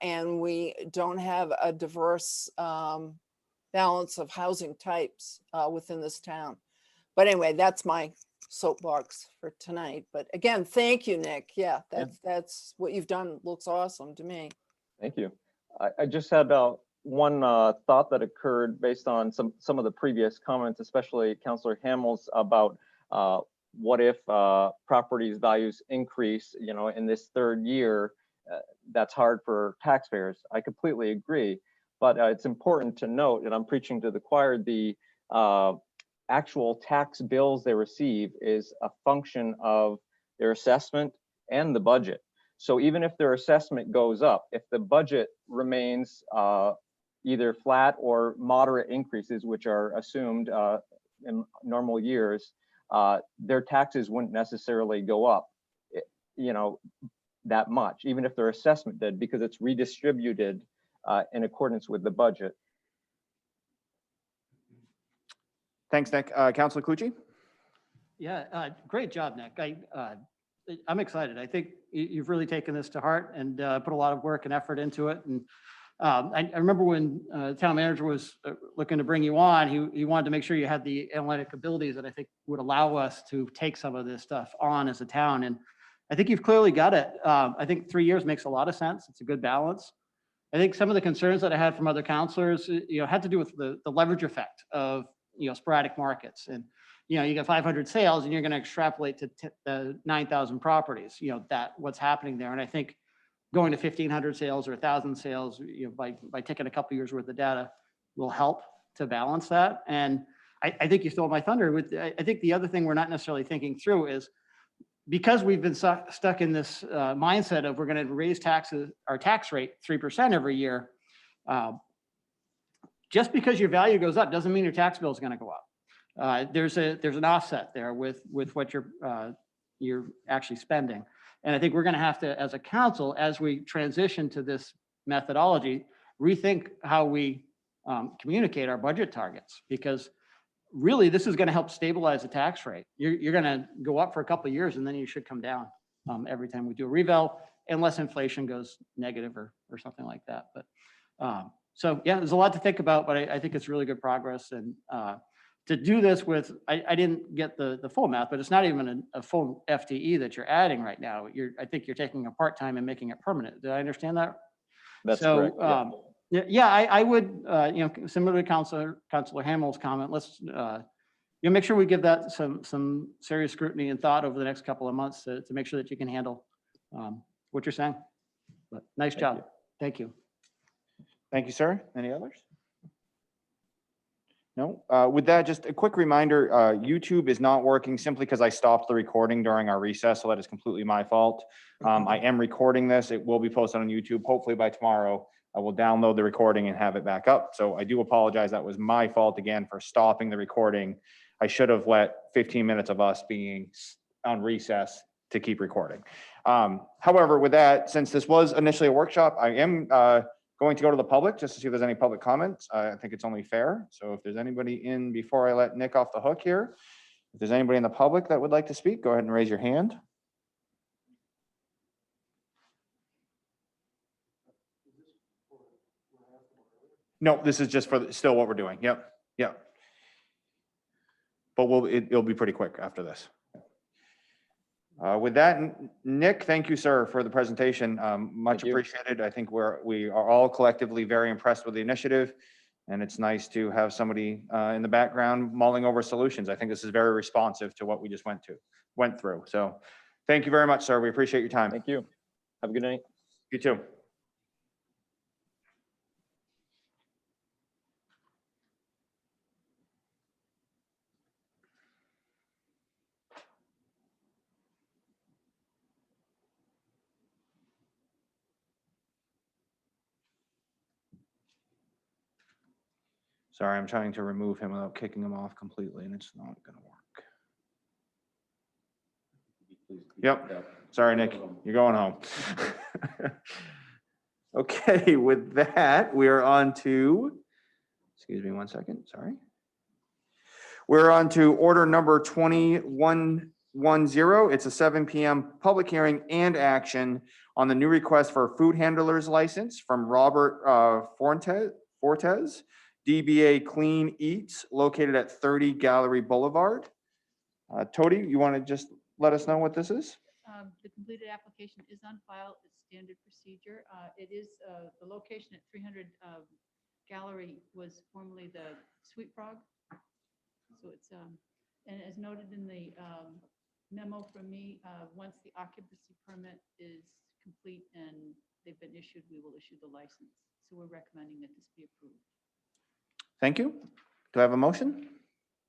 And we don't have a diverse balance of housing types within this town. But anyway, that's my soapbox for tonight. But again, thank you, Nick. Yeah, that's what you've done. Looks awesome to me. Thank you. I just had one thought that occurred based on some of the previous comments, especially Councillor Hamill's, about what if properties values increase, in this third year. That's hard for taxpayers. I completely agree, but it's important to note, and I'm preaching to the choir, the actual tax bills they receive is a function of their assessment and the budget. So even if their assessment goes up, if the budget remains either flat or moderate increases, which are assumed in normal years, their taxes wouldn't necessarily go up, that much, even if their assessment did, because it's redistributed in accordance with the budget. Thanks, Nick. Councilor Clucci? Yeah, great job, Nick. I'm excited. I think you've really taken this to heart and put a lot of work and effort into it. And I remember when the town manager was looking to bring you on, he wanted to make sure you had the analytic abilities that I think would allow us to take some of this stuff on as a town. And I think you've clearly got it. I think 3 years makes a lot of sense. It's a good balance. I think some of the concerns that I had from other councilors, had to do with the leverage effect of, sporadic markets. And, you get 500 sales and you're going to extrapolate to 9,000 properties, what's happening there. And I think going to 1,500 sales or 1,000 sales, by taking a couple years worth of data will help to balance that. And I think you stole my thunder with, I think the other thing we're not necessarily thinking through is, because we've been stuck in this mindset of we're going to raise our tax rate 3% every year, just because your value goes up doesn't mean your tax bill is going to go up. There's an offset there with what you're actually spending, and I think we're going to have to, as a council, as we transition to this methodology, rethink how we communicate our budget targets, because really, this is going to help stabilize the tax rate. You're going to go up for a couple of years, and then you should come down every time we do a reval, unless inflation goes negative or something like that. But so yeah, there's a lot to think about, but I think it's really good progress. And to do this with, I didn't get the full math, but it's not even a full FTE that you're adding right now. I think you're taking a part-time and making it permanent. Did I understand that? That's so, correct. Yeah, I would, similar to Councilor Hamill's comment, let's make sure we give that some serious scrutiny and thought over the next couple of months to make sure that you can handle what you're saying. But nice job. Thank you. Thank you, sir. Any others? No. With that, just a quick reminder, YouTube is not working simply because I stopped the recording during our recess, so that is completely my fault. I am recording this. It will be posted on YouTube, hopefully by tomorrow. I will download the recording and have it back up. So I do apologize. That was my fault again for stopping the recording. I should have let 15 minutes of us being on recess to keep recording. However, with that, since this was initially a workshop, I am going to go to the public just to see if there's any public comments. I think it's only fair. So if there's anybody in before I let Nick off the hook here, if there's anybody in the public that would like to speak, go ahead and raise your hand. No, this is just for still what we're doing. Yep. but it'll be pretty quick after this. With that, Nick, thank you, sir, for the presentation. Much Thank you. appreciated. I think we are all collectively very impressed with the initiative, and it's nice to have somebody in the background mulling over solutions. I think this is very responsive to what we just went through. So thank you very much, sir. We appreciate your time. Thank you. Have a good night. You too. Sorry, I'm trying to remove him without kicking him off completely, and it's not gonna work. Yep. Sorry, Nick, you're going home. Okay, with that, we are on to, excuse me 1 second, sorry. We're on to order number 2110. It's a 7 p.m. public hearing and action on the new request for a food handler's license from Robert Fortes, DBA Clean Eats, located at 30 Gallery Boulevard. Tody, you want to just let us know what this is? The completed application is on file. It's standard procedure. It is the location at 300 Gallery was formerly the Sweet Frog. So it's, and as noted in the memo from me, once the occupancy permit is complete and they've been issued, we will issue the license. So we're recommending that this be approved. Thank you. Do I have a motion?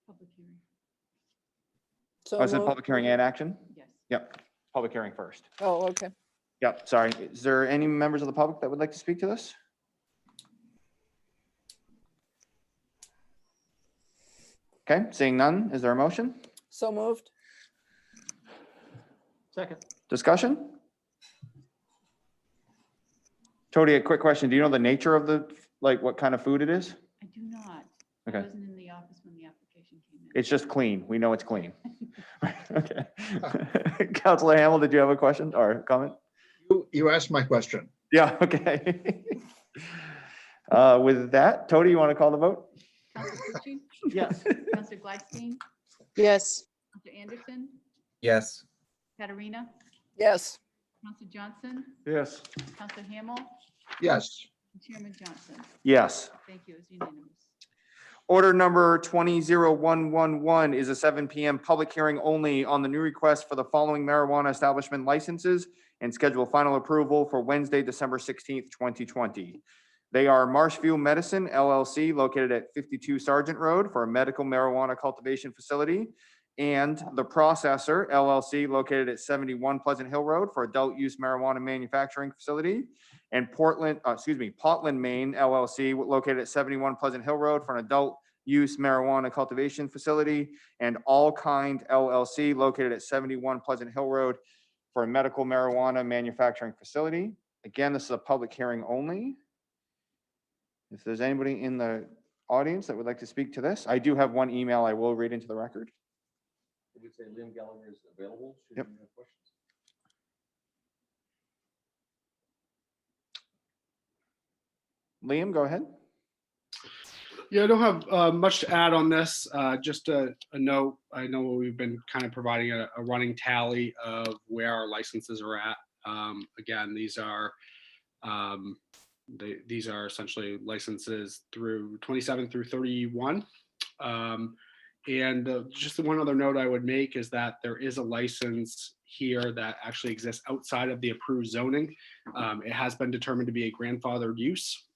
Public hearing. So Oh, I said moved. public hearing and action? Yes. Yep, public hearing first. Oh, okay. Yep, sorry. Is there any members of the public that would like to speak to this? Okay, seeing none, is there a motion? So moved. Second. Discussion? Tody, a quick question. Do you know the nature of the, like, what kind of food it is? I do not. Okay. I wasn't in the office when the application came in. It's just clean. We know it's clean. Okay. Councilor Hamel, did you have a question or comment? You asked my question. Yeah, okay. With that, Tody, you want to call the vote? Counselor Pucci? Yes. Counselor Gladstein? Yes. Counselor Anderson? Yes. Katarina? Yes. Counselor Johnson? Yes. Counselor Hamel? Yes. And Chairman Johnson? Yes. Thank you. It's unanimous. Order number 20111 is a 7 p.m. public hearing only on the new request for the following marijuana establishment licenses and schedule final approval for Wednesday, December 16th, 2020. They are Marshview Medicine LLC, located at 52 Sergeant Road for a medical marijuana cultivation facility, and The Processor LLC, located at 71 Pleasant Hill Road for adult use marijuana manufacturing facility, and Portland, Maine LLC, located at 71 Pleasant Hill Road for an adult use marijuana cultivation facility, and All Kind LLC, located at 71 Pleasant Hill Road for a medical marijuana manufacturing facility. Again, this is a public hearing only. If there's anybody in the audience that would like to speak to this, I do have one email I will read into the record. Did we say Liam Gallagher is available? Should Yep. we have questions? Liam, go ahead. Yeah, I don't have much to add on this. Just a note. I know we've been kind of providing a running tally of where our licenses are at. Again, these are essentially licenses through 27 through 31. Just the one other note I would make is that there is a license here that actually exists outside of the approved zoning. It has been determined to be a grandfathered use.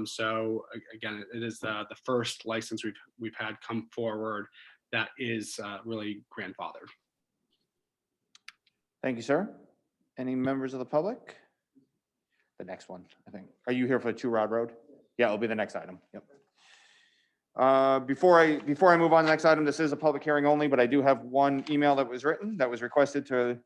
So again, it is the first license we've had come forward that is really grandfathered. Thank you, sir. Any members of the public? The next one, I think. Are you here for 2 Rod Road? Yeah, it'll be the next item. Yep. Before I move on to the next item, this is a public hearing only, but I do have one email that was written that was requested to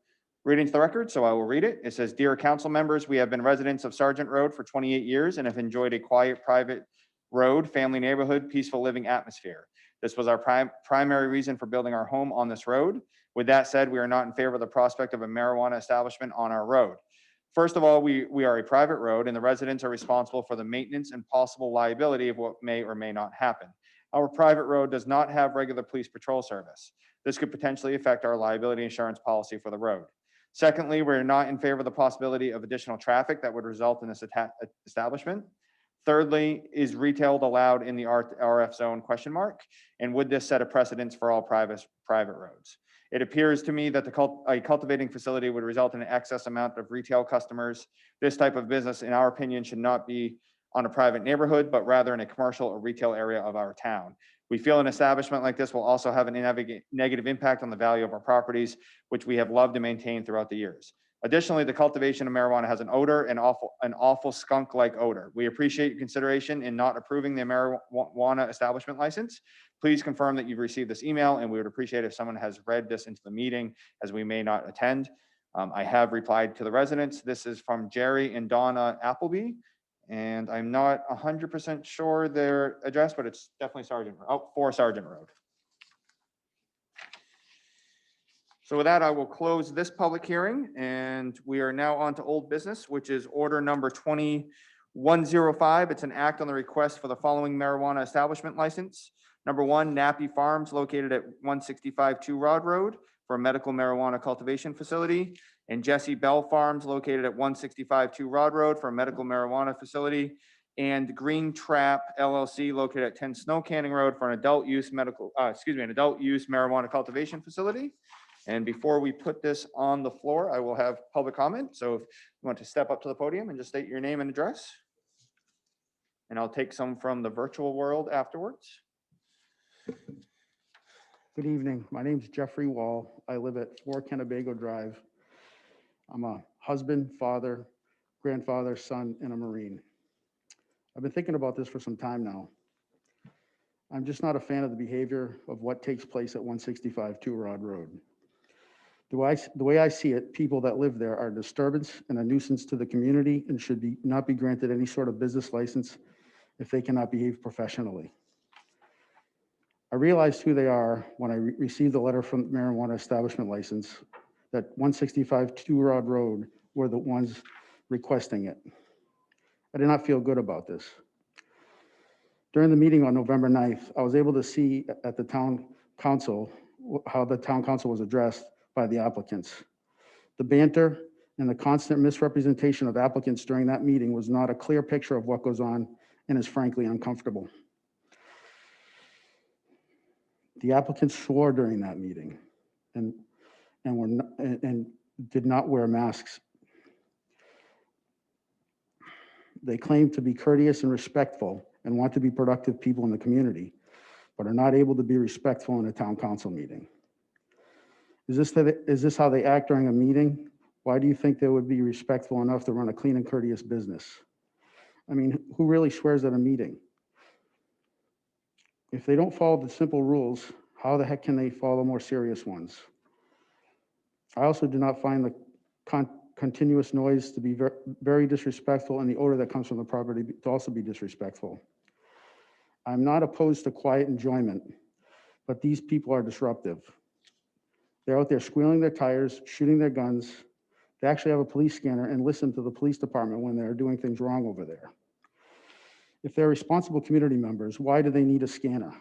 read into the record, so I will read it. It says, "Dear council members, we have been residents of Sergeant Road for 28 years and have enjoyed a quiet, private road, family neighborhood, peaceful living atmosphere. This was our primary reason for building our home on this road. With that said, we are not in favor of the prospect of a marijuana establishment on our road. First of all, we are a private road and the residents are responsible for the maintenance and possible liability of what may or may not happen. Our private road does not have regular police patrol service. This could potentially affect our liability insurance policy for the road. Secondly, we're not in favor of the possibility of additional traffic that would result in this establishment. Thirdly, is retail allowed in the RF zone ? And would this set a precedence for all private roads? It appears to me that a cultivating facility would result in an excess amount of retail customers. This type of business, in our opinion, should not be on a private neighborhood, but rather in a commercial or retail area of our town. We feel an establishment like this will also have a negative impact on the value of our properties, which we have loved to maintain throughout the years. Additionally, the cultivation of marijuana has an odor, an awful skunk-like odor. We appreciate your consideration in not approving the marijuana establishment license. Please confirm that you've received this email, and we would appreciate if someone has read this into the meeting, as we may not attend. I have replied to the residents. This is from Jerry and Donna Appleby, and I'm not 100% sure their address, but it's definitely 4 Sergeant Road. So with that, I will close this public hearing, and we are now on to old business, which is order number 2105. It's an act on the request for the following marijuana establishment license. Number 1, Nappy Farms, located at 165 Two Rod Road, for a medical marijuana cultivation facility, and Jesse Bell Farms, located at 165 Two Rod Road, for a medical marijuana facility, and Green Trap LLC, located at 10 Snow Canning Road, for an adult use marijuana cultivation facility. And before we put this on the floor, I will have public comment. So if you want to step up to the podium and just state your name and address. And I'll take some from the virtual world afterwards. Good evening. My name is Jeffrey Wall. I live at 4 Kennebago Drive. I'm a husband, father, grandfather, son, and a Marine. I've been thinking about this for some time now. I'm just not a fan of the behavior of what takes place at 165 Two Rod Road. The way I see it, people that live there are a disturbance and a nuisance to the community and should not be granted any sort of business license if they cannot behave professionally. I realized who they are when I received the letter from the marijuana establishment license that 165 Two Rod Road were the ones requesting it. I did not feel good about this. During the meeting on November 9th, I was able to see at the town council how the town council was addressed by the applicants. The banter and the constant misrepresentation of applicants during that meeting was not a clear picture of what goes on and is frankly uncomfortable. The applicants swore during that meeting and did not wear masks. They claim to be courteous and respectful and want to be productive people in the community, but are not able to be respectful in a town council meeting. Is this how they act during a meeting? Why do you think they would be respectful enough to run a clean and courteous business? I mean, who really swears at a meeting? If they don't follow the simple rules, how the heck can they follow more serious ones? I also do not find the continuous noise to be very disrespectful, and the odor that comes from the property to also be disrespectful. I'm not opposed to quiet enjoyment, but these people are disruptive. They're out there squealing their tires, shooting their guns. They actually have a police scanner and listen to the police department when they're doing things wrong over there. If they're responsible community members, why do they need a scanner?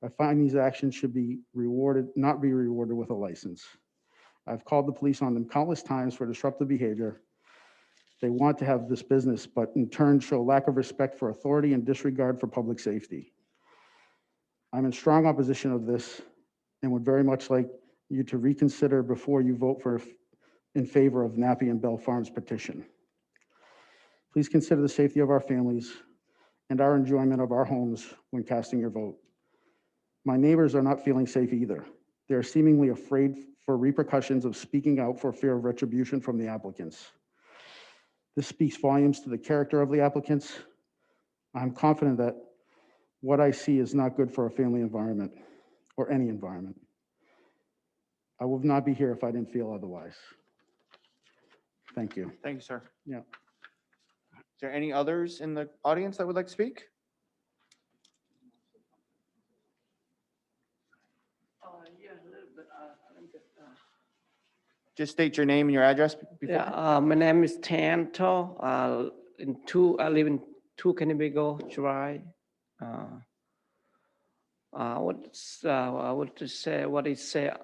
I find these actions should be rewarded, not be rewarded with a license. I've called the police on them countless times for disruptive behavior. They want to have this business, but in turn show lack of respect for authority and disregard for public safety. I'm in strong opposition of this and would very much like you to reconsider before you vote in favor of Nappy and Bell Farms petition. Please consider the safety of our families and our enjoyment of our homes when casting your vote. My neighbors are not feeling safe either. They are seemingly afraid for repercussions of speaking out for fear of retribution from the applicants. This speaks volumes to the character of the applicants. I'm confident that what I see is not good for a family environment or any environment. I would not be here if I didn't feel otherwise. Thank you. Thank you, sir. Yeah. Is there any others in the audience that would like to speak? Yeah, a little bit. Just state your name and your address before. Yeah, my name is Tanto. I live in 2 Kennebago Drive. I would just say what he said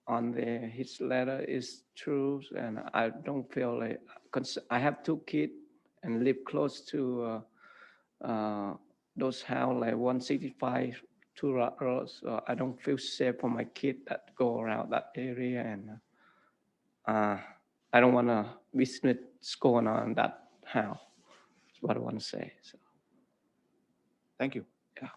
on his letter is true, and I don't feel like, cause I have 2 kids and live close to those house like 165 2 roads. So I don't feel safe for my kid that go around that area, and I don't want to witness what's going on in that house. That's what I want to say. So. Thank you. Yeah.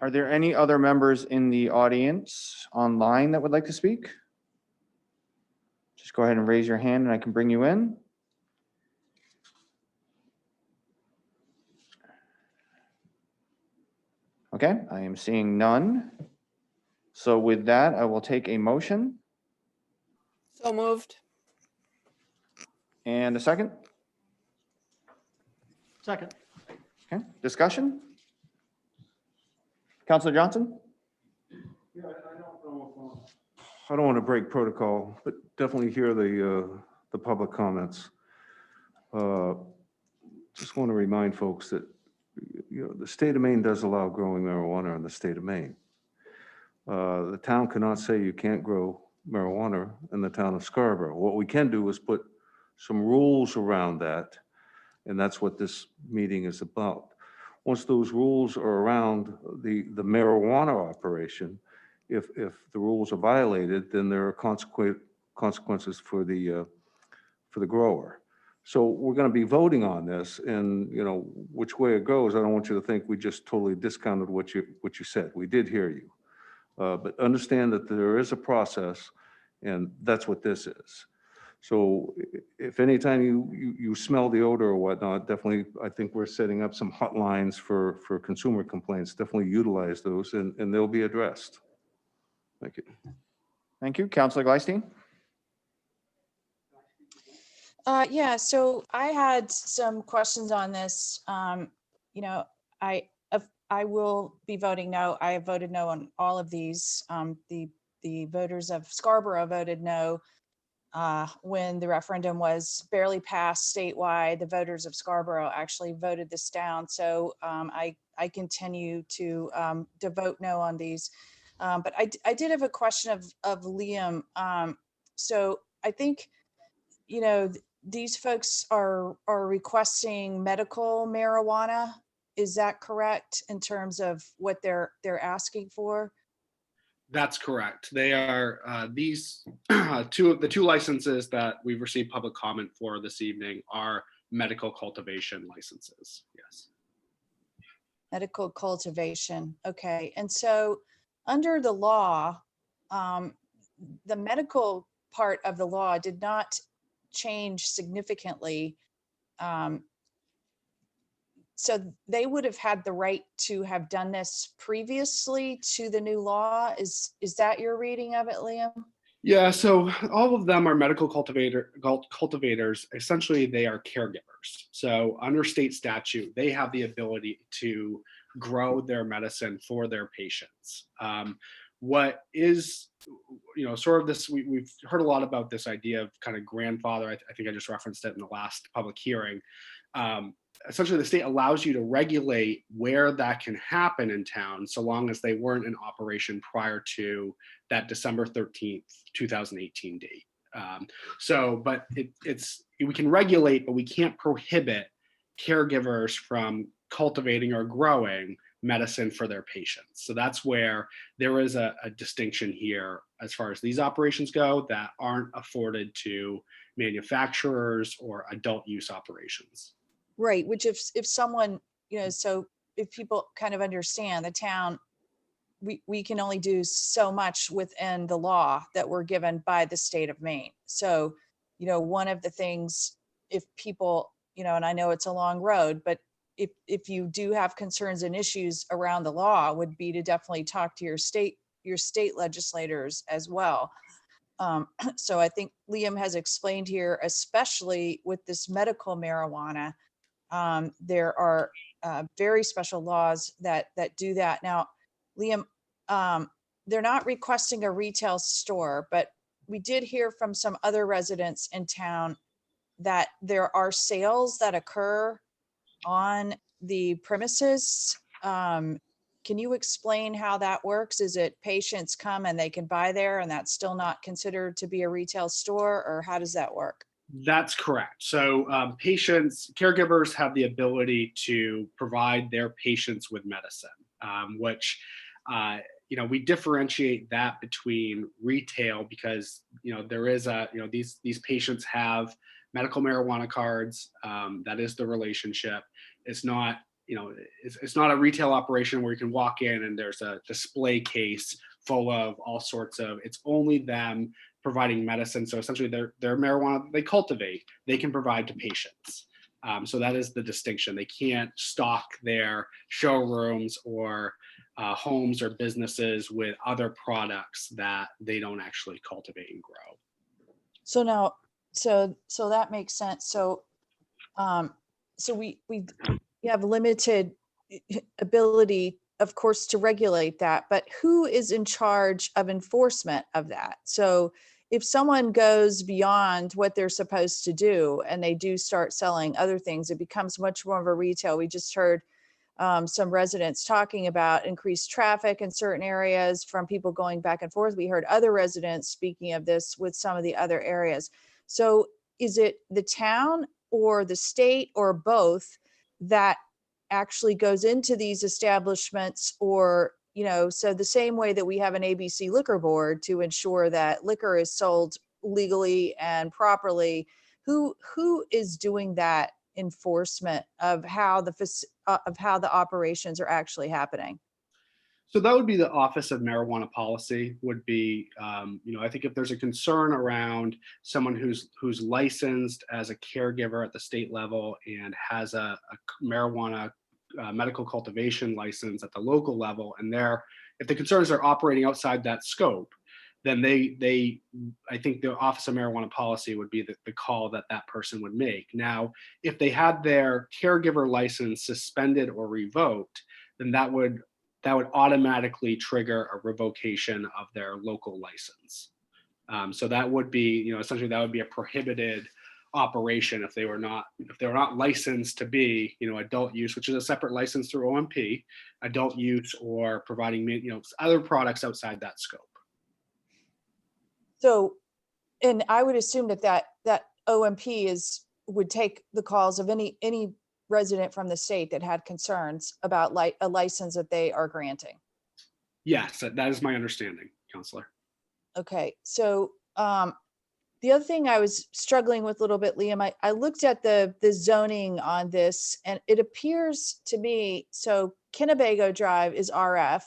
Are there any other members in the audience online that would like to speak? Just go ahead and raise your hand and I can bring you in. Okay, I am seeing none. So with that, I will take a motion So moved. and a second. Second. Okay, discussion? Counselor Johnson? Yeah, I don't want to break protocol, but definitely hear the public comments. Just want to remind folks that, you know, the state of Maine does allow growing marijuana in the state of Maine. The town cannot say you can't grow marijuana in the town of Scarborough. What we can do is put some rules around that, and that's what this meeting is about. Once those rules are around the marijuana operation, if the rules are violated, then there are consequences for the grower. So we're going to be voting on this, and you know which way it goes. I don't want you to think we just totally discounted what you said. We did hear you, but understand that there is a process, and that's what this is. So if anytime you smell the odor or whatnot, definitely, I think we're setting up some hotlines for consumer complaints. Definitely utilize those, and they'll be addressed. Thank you. Thank you. Counselor Gleisten? Yeah, so I had some questions on this. You know, I will be voting no. I have voted no on all of these. The voters of Scarborough voted no when the referendum was barely passed statewide. The voters of Scarborough actually voted this down. So I continue to vote no on these. But I did have a question of Liam. So I think, you know, these folks are requesting medical marijuana. Is that correct in terms of what they're asking for? That's correct. They are these two licenses that we've received public comment for this evening are medical cultivation licenses. Yes. Medical cultivation. Okay. And so under the law, the medical part of the law did not change significantly. So they would have had the right to have done this previously to the new law. Is that your reading of it, Liam? Yeah, so all of them are medical cultivators. Essentially, they are caregivers. So under state statute, they have the ability to grow their medicine for their patients. What is, you know, sort of this, we've heard a lot about this idea of kind of grandfather. I think I just referenced it in the last public hearing. Essentially, the state allows you to regulate where that can happen in town, so long as they weren't in operation prior to that December 13th, 2018 date. But we can regulate, but we can't prohibit caregivers from cultivating or growing medicine for their patients. So that's where there is a distinction here as far as these operations go that aren't afforded to manufacturers or adult use operations. Right, which if someone, you know, so if people kind of understand the town, we can only do so much within the law that we're given by the state of Maine. So, you know, one of the things, if people, you know, and I know it's a long road, but if you do have concerns and issues around the law, would be to definitely talk to your state legislators as well. So I think Liam has explained here, especially with this medical marijuana, there are very special laws that do that. Now, Liam, they're not requesting a retail store, but we did hear from some other residents in town that there are sales that occur on the premises. Can you explain how that works? Is it patients come and they can buy there and that's still not considered to be a retail store, or how does that work? That's correct. So patients, caregivers have the ability to provide their patients with medicine, which, we differentiate that between retail because, there is these patients have medical marijuana cards. That is the relationship. It's not, it's not a retail operation where you can walk in and there's a display case full of all sorts of, it's only them providing medicine. So essentially their marijuana they cultivate, they can provide to patients. So that is the distinction. They can't stock their showrooms or homes or businesses with other products that they don't actually cultivate and grow. So now, so that makes sense. So, so we have limited ability, of course, to regulate that, but who is in charge of enforcement of that? So if someone goes beyond what they're supposed to do and they do start selling other things, it becomes much more of a retail. We just heard some residents talking about increased traffic in certain areas from people going back and forth. We heard other residents speaking of this with some of the other areas. So is it the town or the state or both that actually goes into these establishments, or, so the same way that we have an ABC liquor board to ensure that liquor is sold legally and properly, who is doing that enforcement of how the operations are actually happening? So that would be the Office of Marijuana Policy would be, I think if there's a concern around someone who's licensed as a caregiver at the state level and has a marijuana medical cultivation license at the local level, and if the concerns are operating outside that scope, then I think the Office of Marijuana Policy would be the call that person would make. Now, if they had their caregiver license suspended or revoked, then that would automatically trigger a revocation of their local license. So that would be, essentially that would be a prohibited operation if they were not licensed to be, adult use, which is a separate license through OMP, adult use, or providing, other products outside that scope. So, and I would assume that OMP would take the calls of any resident from the state that had concerns about a license that they are granting. Yes, that is my understanding, Counselor. Okay, so the other thing I was struggling with a little bit, Liam, I looked at the zoning on this, and it appears to me, so Kennebago Drive is RF.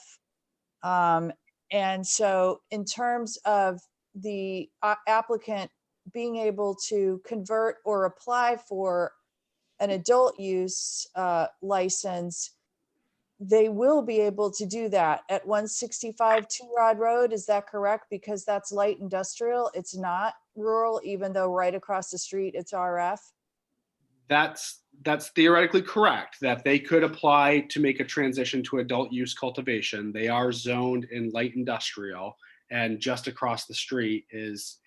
And so in terms of the applicant being able to convert or apply for an adult use license, they will be able to do that at 165 Two Rod Road. Is that correct? Because that's light industrial. It's not rural, even though right across the street it's RF. That's theoretically correct, that they could apply to make a transition to adult use cultivation. They are zoned in light industrial, and just across the street is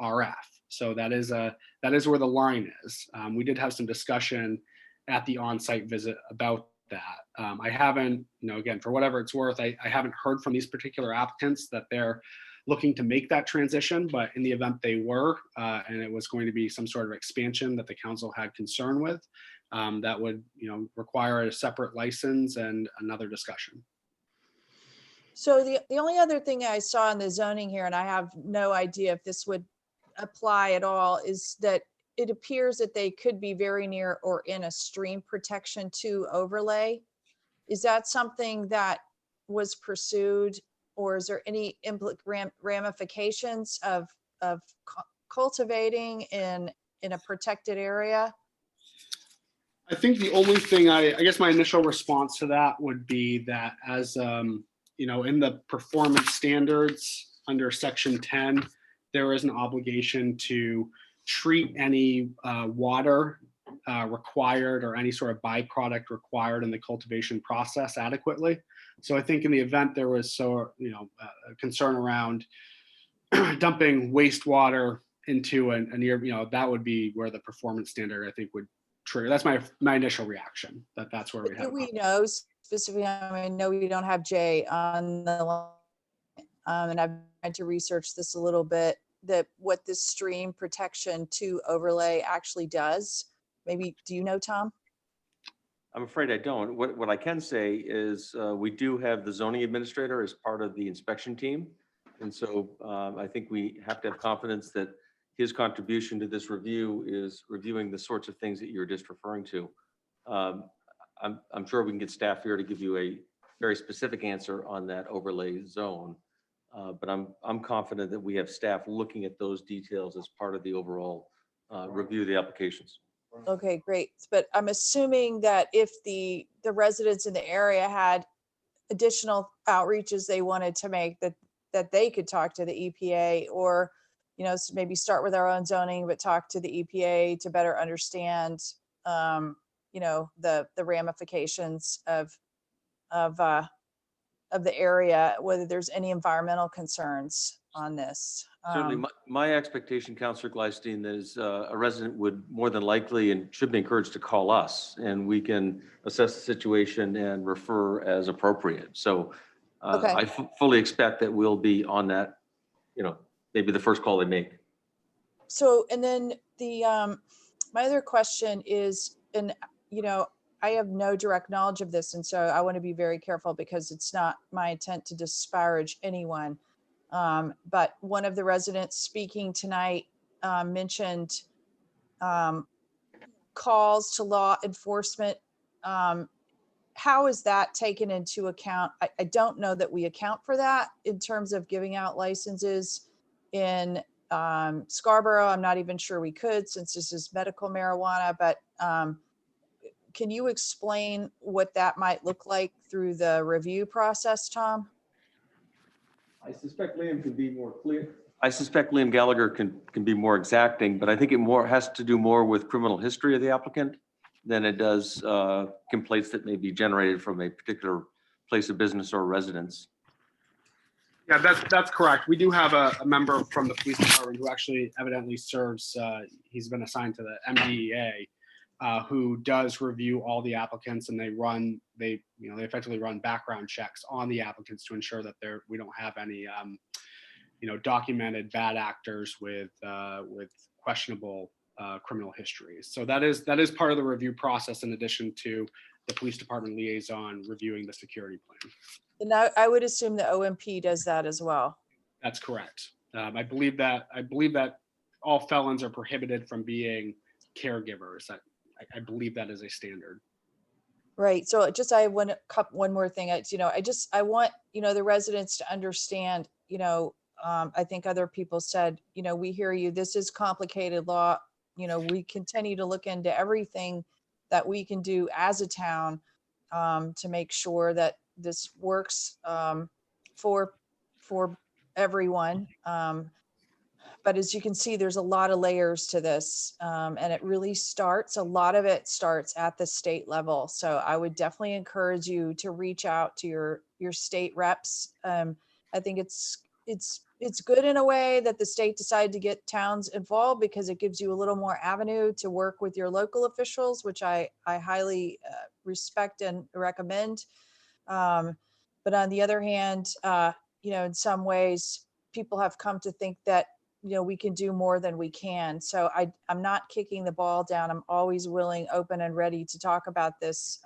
RF. So that is where the line is. We did have some discussion at the on-site visit about that. I haven't, again, for whatever it's worth, I haven't heard from these particular applicants that they're looking to make that transition, but in the event they were, and it was going to be some sort of expansion that the council had concern with, that would, require a separate license and another discussion. So the only other thing I saw in the zoning here, and I have no idea if this would apply at all, is that it appears that they could be very near or in a stream protection 2 overlay. Is that something that was pursued, or is there any ramifications of cultivating in a protected area? I think the only thing I guess my initial response to that would be that as, in the performance standards under section 10, there is an obligation to treat any water required or any sort of byproduct required in the cultivation process adequately. So I think in the event there was a concern around dumping wastewater into a near, that would be where the performance standard I think trigger. That's my initial reaction, that's where we But have. do we know specifically, I mean, no, we don't have Jay on the line. And I've tried to research this a little bit, that what this stream protection 2 overlay actually does. Maybe, do you know, Tom? I'm afraid I don't. What I can say is we do have the zoning administrator as part of the inspection team. And so I think we have to have confidence that his contribution to this review is reviewing the sorts of things that you're just referring to. I'm sure we can get staff here to give you a very specific answer on that overlay zone. But I'm confident that we have staff looking at those details as part of the overall review of the applications. Okay, great. But I'm assuming that if the residents in the area had additional outreaches they wanted to make, that they could talk to the EPA, or, you know, maybe start with our own zoning, but talk to the EPA to better understand, you know, the ramifications of the area, whether there's any environmental concerns on this. Certainly, my expectation, Councillor Gleisten, is a resident would more than likely and should be encouraged to call us, and we can assess the situation and refer as appropriate. So Okay. I fully expect that we'll be on that, you know, maybe the first call they make. So, and then my other question is, and, you know, I have no direct knowledge of this, and so I want to be very careful because it's not my intent to disparage anyone. But one of the residents speaking tonight mentioned calls to law enforcement. How is that taken into account? I don't know that we account for that in terms of giving out licenses in Scarborough. I'm not even sure we could, since this is medical marijuana, but can you explain what that might look like through the review process, Tom? I suspect Liam can be more clear. I suspect Liam Gallagher can be more exacting, but I think it has to do more with criminal history of the applicant than it does complaints that may be generated from a particular place of business or residence. Yeah, that's correct. We do have a member from the police department who actually evidently serves, he's been assigned to the MDEA, who does review all the applicants, and they effectively run background checks on the applicants to ensure that we don't have any documented bad actors with questionable criminal histories. So that is part of the review process, in addition to the police department liaison reviewing the security plan. And I would assume the OMP does that as well. That's correct. I believe that all felons are prohibited from being caregivers. I believe that is a standard. Right. So I have one more thing. I want, the residents to understand, I think other people said, we hear you, this is complicated law. We continue to look into everything that we can do as a town to make sure that this works for everyone. But as you can see, there's a lot of layers to this, and a lot of it starts at the state level. So I would definitely encourage you to reach out to your state reps. I think it's good in a way that the state decided to get towns involved, because it gives you a little more avenue to work with your local officials, which I highly respect and recommend. But on the other hand, in some ways, people have come to think that, we can do more than we can. So I'm not kicking the ball down. I'm always willing, open, and ready to talk about this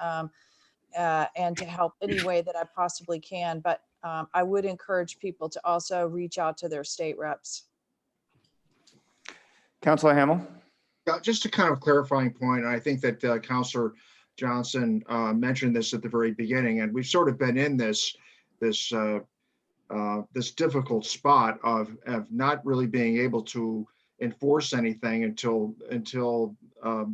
and to help any way that I possibly can. But I would encourage people to also reach out to their state reps. Councilor Hamel? Just a kind of clarifying point. I think that Councilor Johnson mentioned this at the very beginning, and we've sort of been in this difficult spot of not really being able to enforce anything until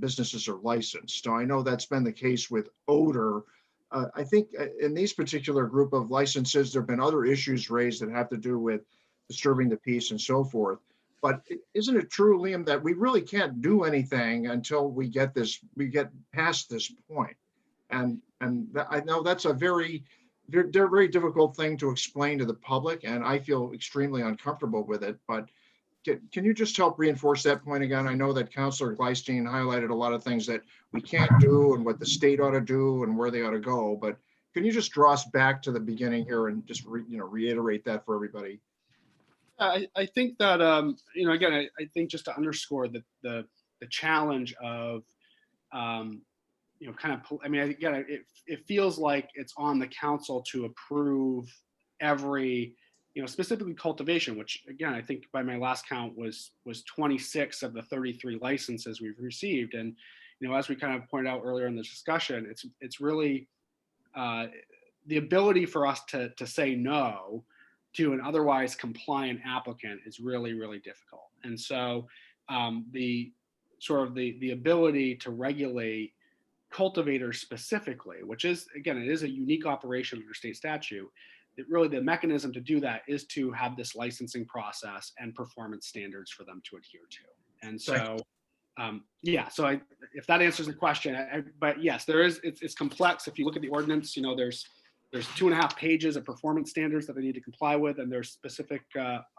businesses are licensed. So I know that's been the case with odor. I think in these particular group of licenses, there have been other issues raised that have to do with disturbing the peace and so forth. But isn't it true, Liam, that we really can't do anything until we get past this point? And I know that's a very difficult thing to explain to the public, and I feel extremely uncomfortable with it. But Can you just help reinforce that point again? I know that Councilor Gleisten highlighted a lot of things that we can't do and what the state ought to do and where they ought to go, but can you just draw us back to the beginning here and just reiterate that for everybody? I think that, again, I think just to underscore the challenge of, again, it feels like it's on the council to approve every, specifically cultivation, which again, I think by my last count was 26 of the 33 licenses we've received. And, as we kind of pointed out earlier in the discussion, it's really the ability for us to say no to an otherwise compliant applicant is really, really difficult. And so the ability to regulate cultivators specifically, which is, again, it is a unique operation under state statute, that really the mechanism to do that is to have this licensing process and performance standards for them to adhere to. And so, if that answers the question, but yes, it's complex. If you look at the ordinance, there's 2.5 pages of performance standards that they need to comply with, and there's specific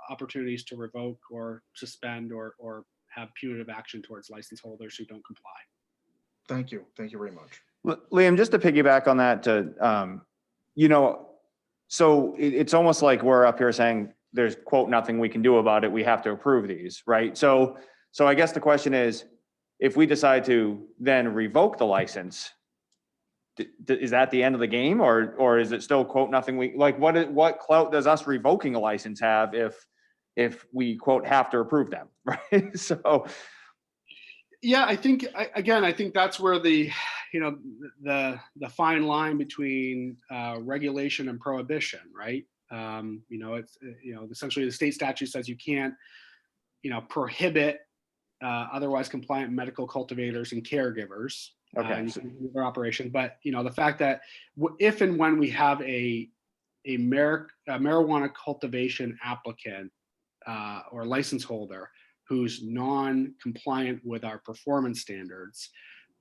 opportunities to revoke or suspend or have punitive action towards license holders who don't comply. Thank you. Thank you very much. Liam, just to piggyback on that, so it's almost like we're up here saying there's quote nothing we can do about it. We have to approve these, right? So I guess the question is, if we decide to then revoke the license, is that the end of the game, or is it still quote nothing? What clout does us revoking a license have if we quote have to approve them, right? So. Yeah, I think that's where the fine line between regulation and prohibition, right? It's essentially the state statute says you can't, prohibit otherwise compliant medical cultivators and caregivers. Okay. Their operation, but the fact that if and when we have a marijuana cultivation applicant or license holder who's non-compliant with our performance standards,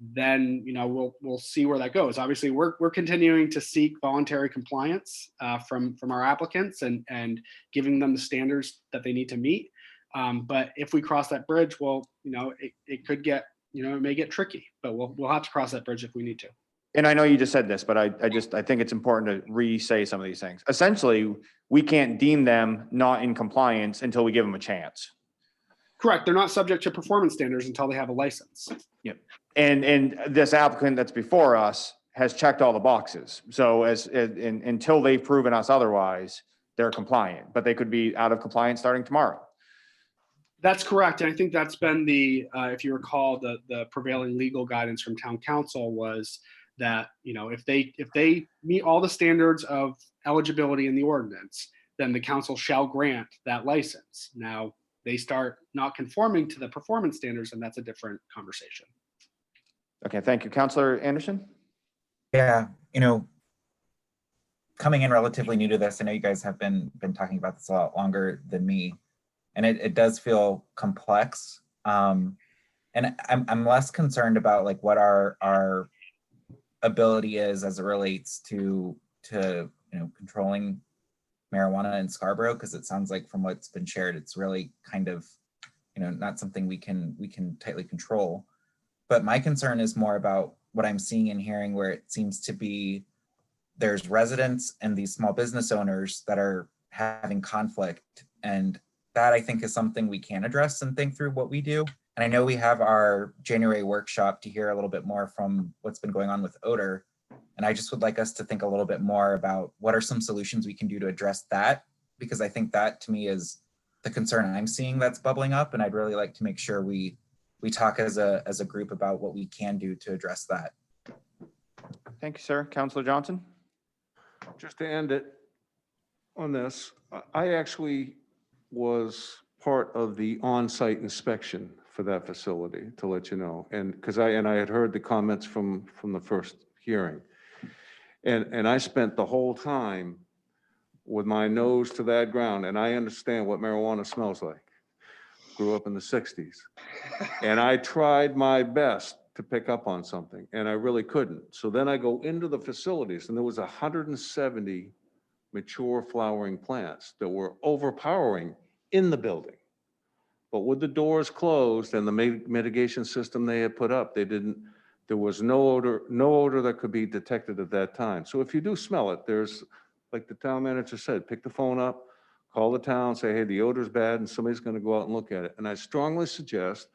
then we'll see where that goes. Obviously, we're continuing to seek voluntary compliance from our applicants and giving them the standards that they need to meet. But if we cross that bridge, well, it could get, it may get tricky, but we'll have to cross that bridge if we need to. And I know you just said this, but I think it's important to re-say some of these things. Essentially, we can't deem them not in compliance until we give them a chance. Correct. They're not subject to performance standards until they have a license. Yep. And this applicant that's before us has checked all the boxes. So until they've proven us otherwise, they're compliant, but they could be out of compliance starting tomorrow. That's correct. And I think that's been if you recall, the prevailing legal guidance from town council was that, if they meet all the standards of eligibility in the ordinance, then the council shall grant that license. Now, they start not conforming to the performance standards, and that's a different conversation. Okay, thank you. Councilor Anderson? Yeah, coming in relatively new to this, I know you guys have been talking about this a lot longer than me, and it does feel complex. And I'm less concerned about what our ability is as it relates to controlling marijuana in Scarborough, because it sounds like from what's been shared, it's really kind of not something we can tightly control. But my concern is more about what I'm seeing and hearing, where it seems to be there's residents and these small business owners that are having conflict, and that I think is something we can address and think through what we do. And I know we have our January workshop to hear a little bit more from what's been going on with odor. And I just would like us to think a little bit more about what are some solutions we can do to address that, because I think that to me is the concern I'm seeing that's bubbling up. And I'd really like to make sure we talk as a group about what we can do to address that. Thank you, sir. Councilor Johnson? Just to end it on this, I actually was part of the on-site inspection for that facility, to let you know. And because I had heard the comments from the first hearing. And I spent the whole time with my nose to that ground, and I understand what marijuana smells like. Grew up in the 60s. And I tried my best to pick up on something, and I really couldn't. So then I go into the facilities, and there was 170 mature flowering plants that were overpowering in the building. But with the doors closed and the mitigation system they had put up, there was no odor that could be detected at that time. So if you do smell it, there's, like the town manager said, pick the phone up, call the town, say, hey, the odor's bad, and somebody's gonna go out and look at it. And I strongly suggest,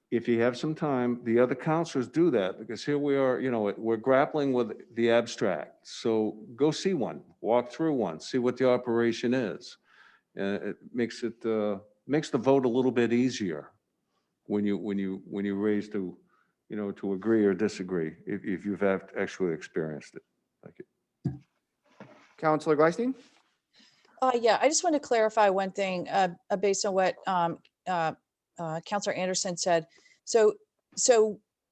if you have some time, the other counselors do that, because here we are, we're grappling with the abstract. So go see one, walk through one, see what the operation is. And it makes the vote a little bit easier when you raise to, to agree or disagree, if you've actually experienced it. Thank you. Councillor Gleisteen? Yeah, I just want to clarify one thing based on what Councillor Anderson said. So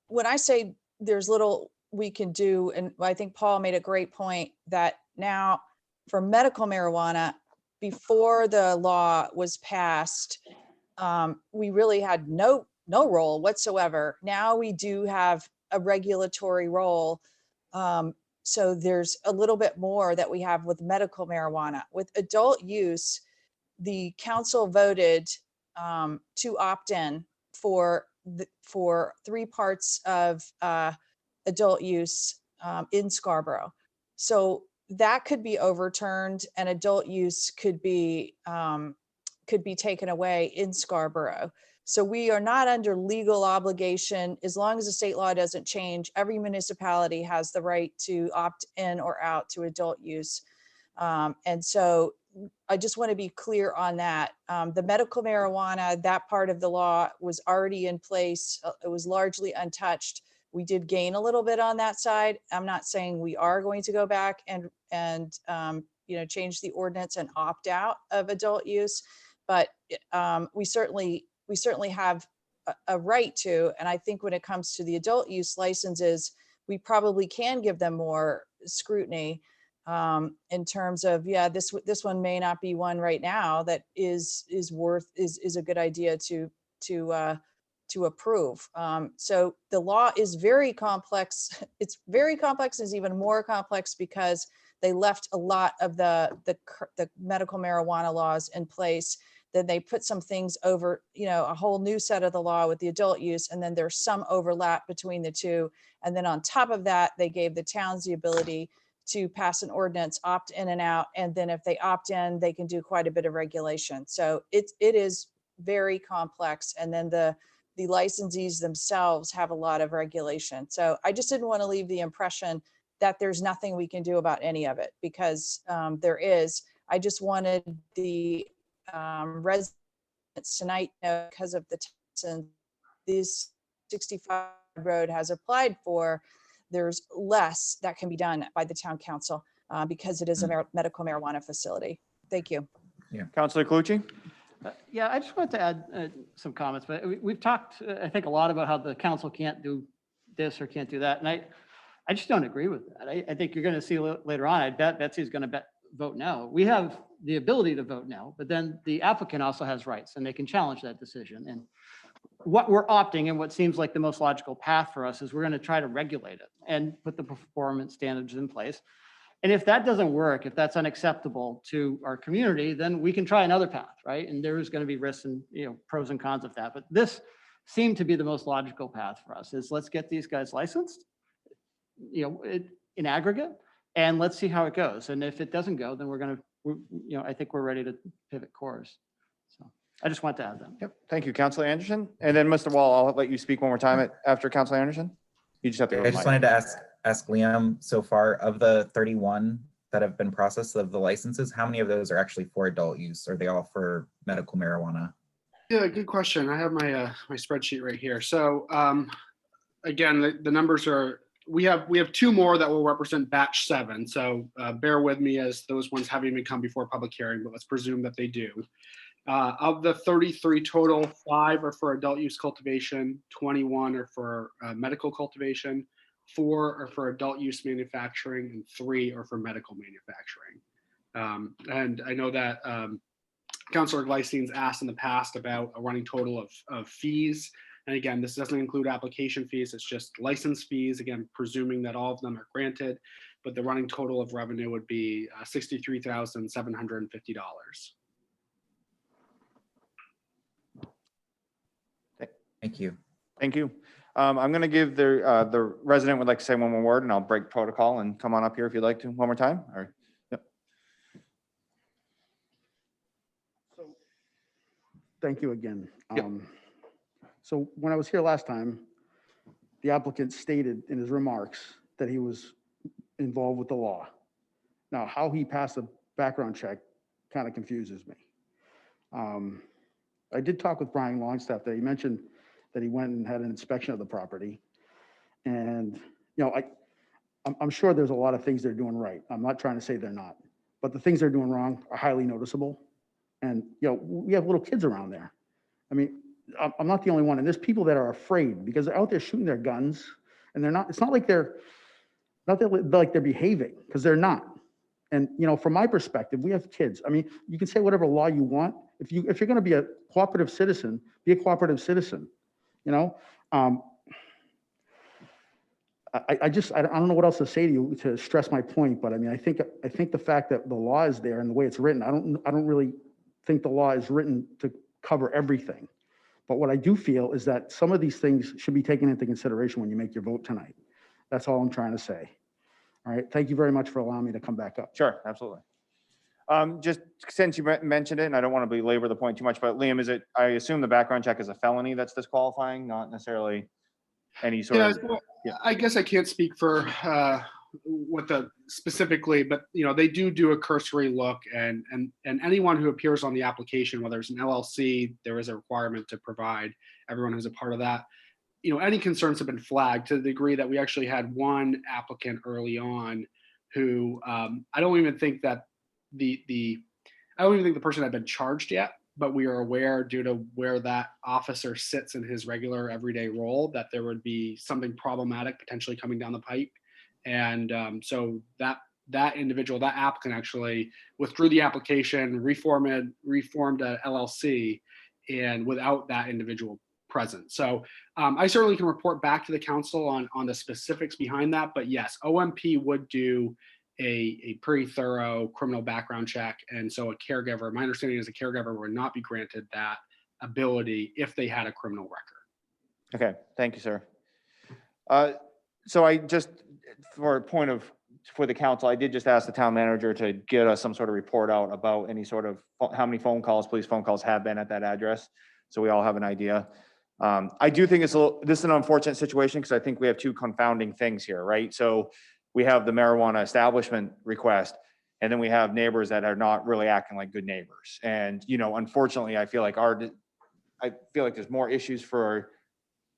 when I say there's little we can do, and I think Paul made a great point that now for medical marijuana, before the law was passed, we really had no role whatsoever. Now we do have a regulatory role. So there's a little bit more that we have with medical marijuana. With adult use, the council voted to opt in for 3 parts of adult use in Scarborough. So that could be overturned and adult use could be taken away in Scarborough. So we are not under legal obligation. As long as the state law doesn't change, every municipality has the right to opt in or out to adult use. And so I just want to be clear on that. The medical marijuana, that part of the law was already in place. It was largely untouched. We did gain a little bit on that side. I'm not saying we are going to go back and change the ordinance and opt out of adult use, but we certainly have a right to. And I think when it comes to the adult use licenses, we probably can give them more scrutiny in terms of, this one may not be one right now that is a good idea to approve. So the law is very complex. It's very complex, is even more complex because they left a lot of the medical marijuana laws in place. Then they put some things over, a whole new set of the law with the adult use, and then there's some overlap between the two. And then on top of that, they gave the towns the ability to pass an ordinance, opt in and out. And then if they opt in, they can do quite a bit of regulation. So it is very complex. And then the licensees themselves have a lot of regulation. So I just didn't want to leave the impression that there's nothing we can do about any of it, because there is. I just wanted the residents tonight, because of the tax this 65 road has applied for, there's less that can be done by the town council because it is a medical marijuana facility. Thank you. Yeah. Councillor Calucci? Yeah, I just wanted to add some comments, but we've talked, I think, a lot about how the council can't do this or can't do that. And I just don't agree with that. I think you're going to see later on, I bet Betsy's going to vote no. We have the ability to vote no, but then the applicant also has rights and they can challenge that decision. And what we're opting and what seems like the most logical path for us is we're going to try to regulate it and put the performance standards in place. And if that doesn't work, if that's unacceptable to our community, then we can try another path, right? And there is going to be risks and pros and cons of that. But this seemed to be the most logical path for us, is let's get these guys licensed, in aggregate, and let's see how it goes. And if it doesn't go, then I think we're ready to pivot course. So I just want to add that. Yep. Thank you, Councillor Anderson. And then Mr. Wall, I'll let you speak one more time after Councillor Anderson. You just have to. I just wanted to ask Liam, so far of the 31 that have been processed of the licenses, how many of those are actually for adult use? Are they all for medical marijuana? Yeah, good question. I have my my spreadsheet right here. So again, the numbers are, we have 2 more that will represent batch 7. So bear with me, as those ones haven't even come before public hearing, but let's presume that they do. Of the 33 total, 5 are for adult use cultivation, 21 are for medical cultivation, 4 are for adult use manufacturing, and 3 are for medical manufacturing. And I know that Councillor Gleisteen's asked in the past about a running total of fees. And again, this doesn't include application fees, it's just license fees, again, presuming that all of them are granted, but the running total of revenue would be $63,750. Thank you. Thank you. I'm going to give the resident would like to say one more word, and I'll break protocol and come on up here if you'd like to one more time. Or, yep. Thank you again. Yep. So when I was here last time, the applicant stated in his remarks that he was involved with the law. Now, how he passed a background check kind of confuses me. I did talk with Brian Longstaff that he mentioned that he went and had an inspection of the property. And, you know, I'm sure there's a lot of things they're doing right. I'm not trying to say they're not, but the things they're doing wrong are highly noticeable. And, you know, we have little kids around there. I mean, I'm not the only one. And there's people that are afraid because they're out there shooting their guns and they're not, it's not like they're behaving, because they're not. And, you know, from my perspective, we have kids. I mean, you can say whatever law you want. If you're going to be a cooperative citizen, be a cooperative citizen, you know? I don't know what else to say to you to stress my point, but I mean, I think the fact that the law is there and the way it's written, I don't really think the law is written to cover everything. But what I do feel is that some of these things should be taken into consideration when you make your vote tonight. That's all I'm trying to say. All right. Thank you very much for allowing me to come back up. Sure, absolutely. Just since you mentioned it, and I don't want to belabor the point too much, but Liam, is it, I assume the background check is a felony that's disqualifying, not necessarily any sort of. Well, Yeah. I guess I can't speak for what the specifically, but you know, they do a cursory look, and anyone who appears on the application, whether it's an LLC, there is a requirement to provide everyone who's a part of that. You know, any concerns have been flagged to the degree that we actually had one applicant early on who I don't even think that the person had been charged yet, but we are aware, due to where that officer sits in his regular everyday role, that there would be something problematic potentially coming down the pipe. And so that individual, that applicant, actually withdrew the application, reformed a LLC, and without that individual present. So I certainly can report back to the council on the specifics behind that. But yes, OMP would do a pretty thorough criminal background check. And so a caregiver, my understanding is a caregiver would not be granted that ability if they had a criminal record. Okay, thank you, sir. So I just, for a point of, for the council, I did just ask the town manager to get us some sort of report out about any sort of, how many police phone calls have been at that address. So we all have an idea. I do think this is an unfortunate situation, because I think we have two confounding things here, right? So we have the marijuana establishment request, and then we have neighbors that are not really acting like good neighbors. And, you know, unfortunately, I feel like there's more issues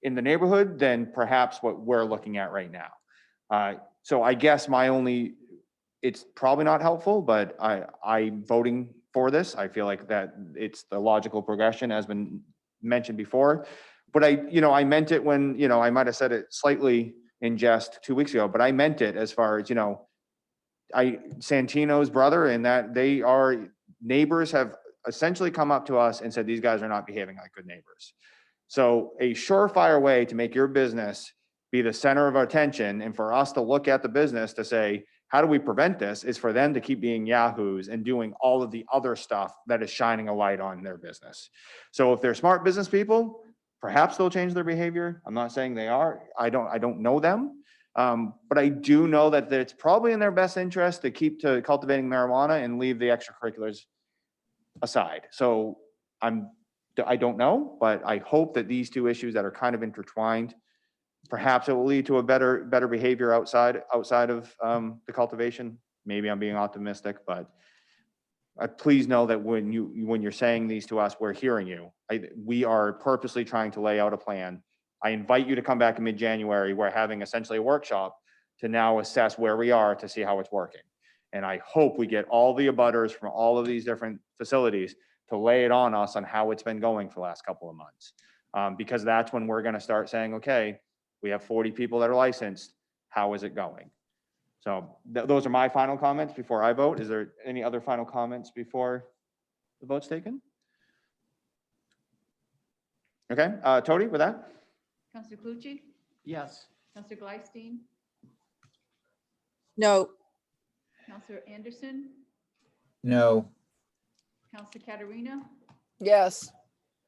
in the neighborhood than perhaps what we're looking at right now. So I guess it's probably not helpful, but I'm voting for this. I feel like that it's the logical progression, as been mentioned before. But I meant it when, you know, I might have said it slightly in jest 2 weeks ago, but I meant it as far as, you know, Santino's brother, and that neighbors have essentially come up to us and said, these guys are not behaving like good neighbors. So a surefire way to make your business be the center of attention, and for us to look at the business to say, how do we prevent this, is for them to keep being yahoos and doing all of the other stuff that is shining a light on their business. So if they're smart business people, perhaps they'll change their behavior. I'm not saying they are. I don't know them. But I do know that it's probably in their best interest to keep to cultivating marijuana and leave the extracurriculars aside. So I don't know, but I hope that these two issues that are kind of intertwined, perhaps it will lead to a better behavior outside of the cultivation. Maybe I'm being optimistic, but please know that when you're saying these to us, we're hearing you. We are purposely trying to lay out a plan. I invite you to come back in mid-January. We're having essentially a workshop to now assess where we are to see how it's working. And I hope we get all the abutters from all of these different facilities to lay it on us on how it's been going for the last couple of months. Because that's when we're going to start saying, okay, we have 40 people that are licensed. How is it going? So those are my final comments before I vote. Is there any other final comments before the vote's taken? Okay, Tony, with that? Councilor Clucci? Yes. Councilor Gleifstein? No. Councilor Anderson? No. Councilor Katarina? Yes.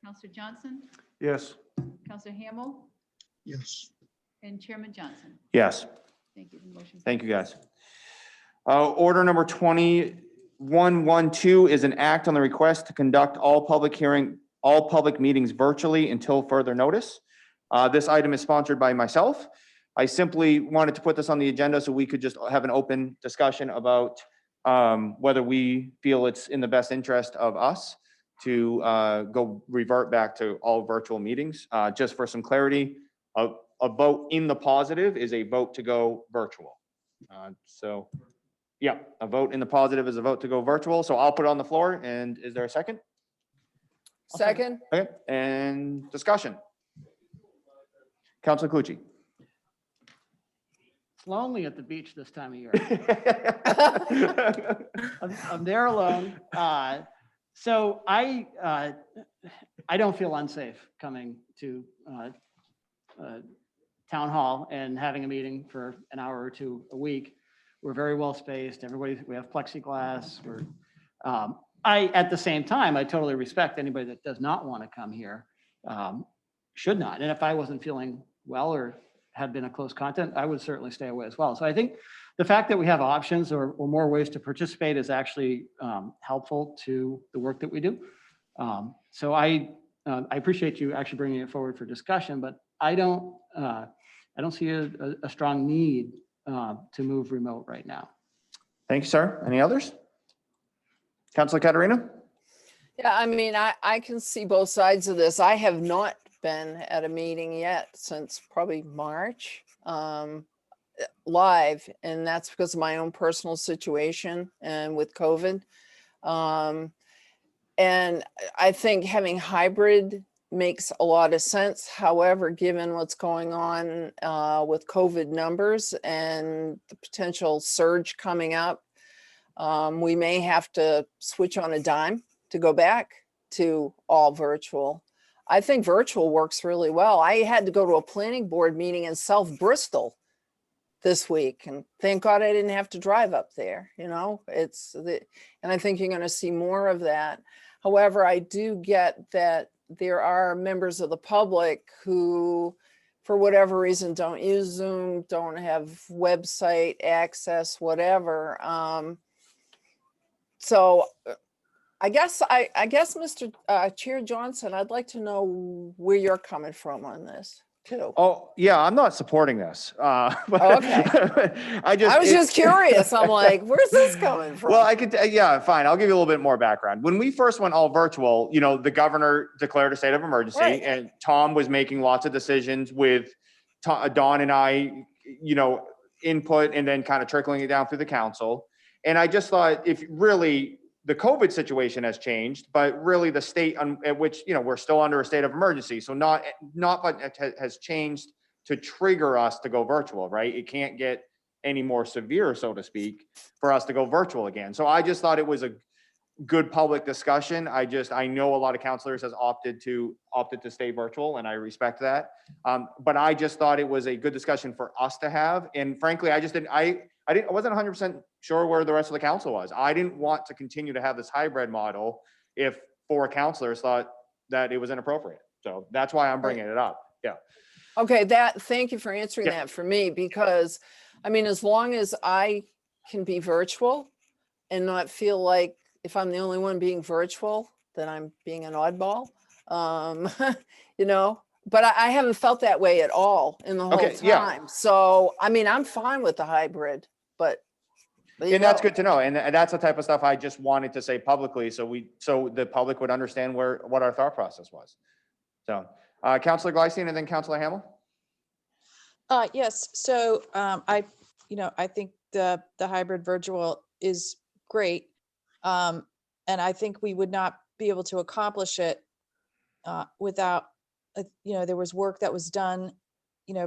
Councilor Johnson? Yes. Counselor Hamel, Yes. and Chairman Johnson. Yes. Thank you. The motion Thank you, passes. guys. Order number 2112 is an act on the request to conduct all public meetings virtually until further notice. This item is sponsored by myself. I simply wanted to put this on the agenda so we could just have an open discussion about whether we feel it's in the best interest of us to go revert back to all virtual meetings. Just for some clarity, a vote in the positive is a vote to go virtual. So yeah, a vote in the positive is a vote to go virtual. So I'll put it on the floor. And is there a second? Second, Okay, and discussion. Councilor Clucci. It's lonely at the beach this time of year. I'm there alone. So I don't feel unsafe coming to town hall and having a meeting for an hour or two a week. We're very well spaced. We have plexiglass. At the same time, I totally respect anybody that does not want to come here, should not. And if I wasn't feeling well or had been a close contact, I would certainly stay away as well. So I think the fact that we have options or more ways to participate is actually helpful to the work that we do. So I appreciate you actually bringing it forward for discussion, but I don't see a strong need to move remote right now. Thank you, sir. Any others? Councilor Katarina? yeah, I mean, I can see both sides of this. I have not been at a meeting yet since probably March, live, and that's because of my own personal situation and with COVID. And I think having hybrid makes a lot of sense. However, given what's going on with COVID numbers and the potential surge coming up, we may have to switch on a dime to go back to all virtual. I think virtual works really well. I had to go to a planning board meeting in South Bristol this week, and thank God I didn't have to drive up there. And I think you're going to see more of that. However, I do get that there are members of the public who, for whatever reason, don't use Zoom, don't have website access, whatever. So I guess, Mr. Chair Johnson, I'd like to know where you're coming from on this too. Oh, yeah, I'm not supporting this. Okay. I was just curious. I'm like, where's this coming from? Well, yeah, fine. I'll give you a little bit more background. When we first went all virtual, the governor declared a state of emergency, Right. and Tom was making lots of decisions with Don and I, input, and then kind of trickling it down through the council. And I just thought, if really the COVID situation has changed, but really the state at which, we're still under a state of emergency. So not but it has changed to trigger us to go virtual, right? It can't get any more severe, so to speak, for us to go virtual again. So I just thought it was a good public discussion. I know a lot of counselors has opted to stay virtual, and I respect that. But I just thought it was a good discussion for us to have. And frankly, I wasn't 100% sure where the rest of the council was. I didn't want to continue to have this hybrid model if 4 counselors thought that it was inappropriate. So that's why I'm bringing it up. Yeah. Okay, thank you for answering that for me, because I mean, as long as I can be virtual and not feel like if I'm the only one being virtual, then I'm being an oddball, but I haven't felt that way at all in the whole time. Yeah. So, I mean, I'm fine with the hybrid, but. That's good to know. And that's the type of stuff I just wanted to say publicly so the public would understand what our thought process was. So, Councilor Gleisian and then Councilor Hamel. Yes. So I think the hybrid virtual is great. And I think we would not be able to accomplish it without, there was work that was done,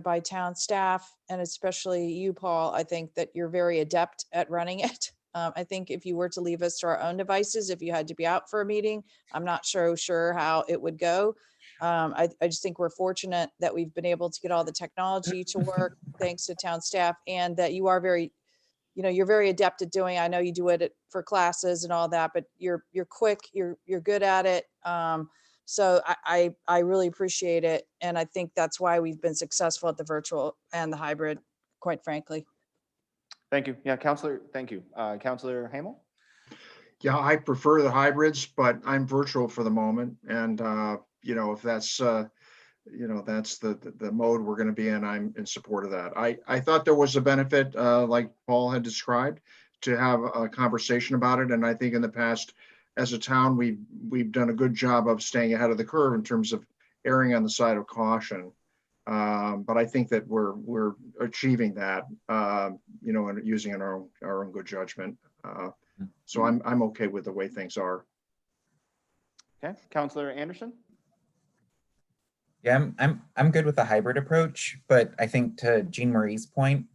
by town staff, and especially you, Paul. I think that you're very adept at running it. I think if you were to leave us to our own devices, if you had to be out for a meeting, I'm not sure how it would go. I just think we're fortunate that we've been able to get all the technology to work thanks to town staff, and that you are you're very adept at doing. I know you do it for classes and all that, but you're quick, you're good at it. So I really appreciate it. And I think that's why we've been successful at the virtual and the hybrid, quite frankly. Thank you. Yeah, Counselor, thank you. Counselor Hamel? Yeah, I prefer the hybrids, but I'm virtual for the moment. And, if that's, that's the mode we're going to be in, I'm in support of that. I thought there was a benefit, like Paul had described, to have a conversation about it. And I think in the past, as a town, we've done a good job of staying ahead of the curve in terms of erring on the side of caution. But I think that we're achieving that, and using our own good judgment. So I'm okay with the way things are. Okay, Counselor Anderson? Yeah, I'm good with the hybrid approach, but I think to Jean Marie's point,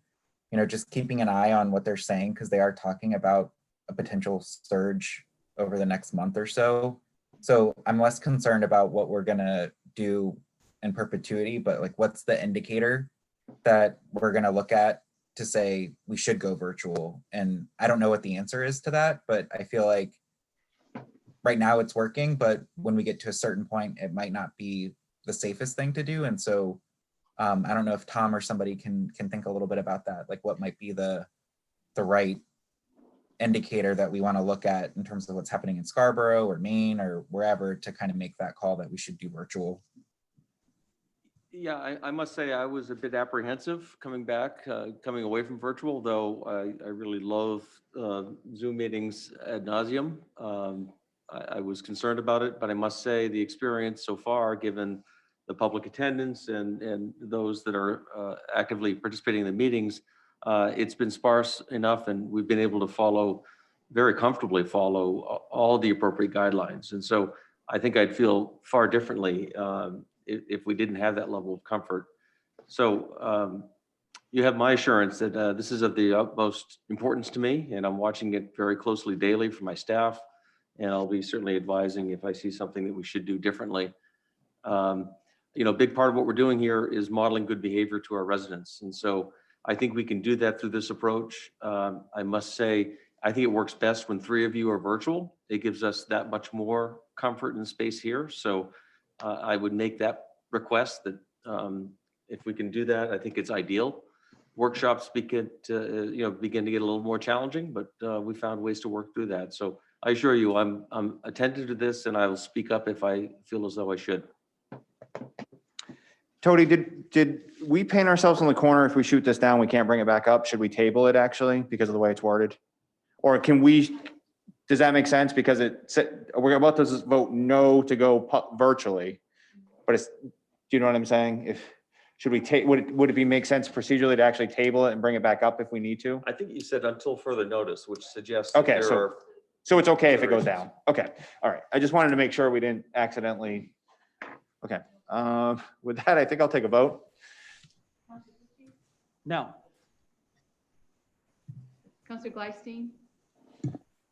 just keeping an eye on what they're saying, because they are talking about a potential surge over the next month or so. So I'm less concerned about what we're gonna do in perpetuity, but like, what's the indicator that we're gonna look at to say we should go virtual? And I don't know what the answer is to that, but I feel like right now it's working, but when we get to a certain point, it might not be the safest thing to do. And so I don't know if Tom or somebody can think a little bit about that, like what might be the right indicator that we want to look at in terms of what's happening in Scarborough or Maine or wherever to kind of make that call that we should do virtual. Yeah, I must say I was a bit apprehensive coming back, coming away from virtual, though I really loathe Zoom meetings ad nauseum. I was concerned about it, but I must say the experience so far, given the public attendance and those that are actively participating in the meetings, it's been sparse enough, and we've been able to very comfortably follow all the appropriate guidelines. And so I think I'd feel far differently if we didn't have that level of comfort. So you have my assurance that this is of the utmost importance to me, and I'm watching it very closely daily for my staff, and I'll be certainly advising if I see something that we should do differently. A big part of what we're doing here is modeling good behavior to our residents. And so I think we can do that through this approach. I must say, I think it works best when 3 of you are virtual. It gives us that much more comfort and space here. So I would make that request that if we can do that, I think it's ideal. Workshops begin to get a little more challenging, but we found ways to work through that. So I assure you, I'm attentive to this, and I will speak up if I feel as though I should. Tony, did we paint ourselves in the corner? If we shoot this down, we can't bring it back up. Should we table it actually because of the way it's worded? Or does that make sense? Because we're about to vote no to go virtually, but do you know what I'm saying? Should we would it make sense procedurally to actually table it and bring it back up if we need to? I think you said until further notice, which suggests Okay, that there are. So it's okay if it goes down. Okay, all right. I just wanted to make sure we didn't accidentally. Okay, with that, I think I'll take a vote. No. Counselor Gleifstein?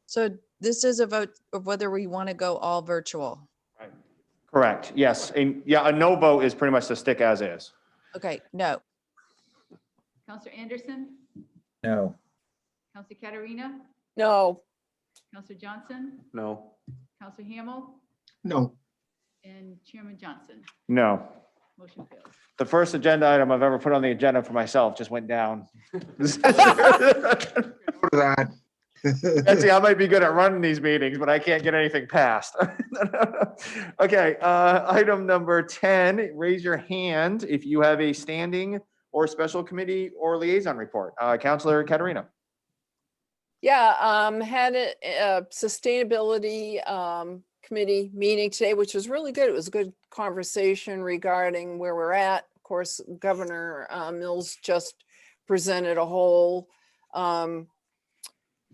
So this is a vote of whether we want to go all virtual. Correct, yes. And yeah, a no vote is pretty much to stick as is. Okay, no. Counselor Anderson? No. Counselor Katarina? No. Counselor Johnson? No. Counselor Hamel? No. And Chairman Johnson? No. Motion fails. The first agenda item I've ever put on the agenda for myself just went down. That. See, I might be good at running these meetings, but I can't get anything passed. Okay, item number 10, raise your hand if you have a standing or special committee or liaison report. Counselor Katarina. Yeah, had a sustainability committee meeting today, which was really good. It was a good conversation regarding where we're at. Of course, Governor Mills just presented a whole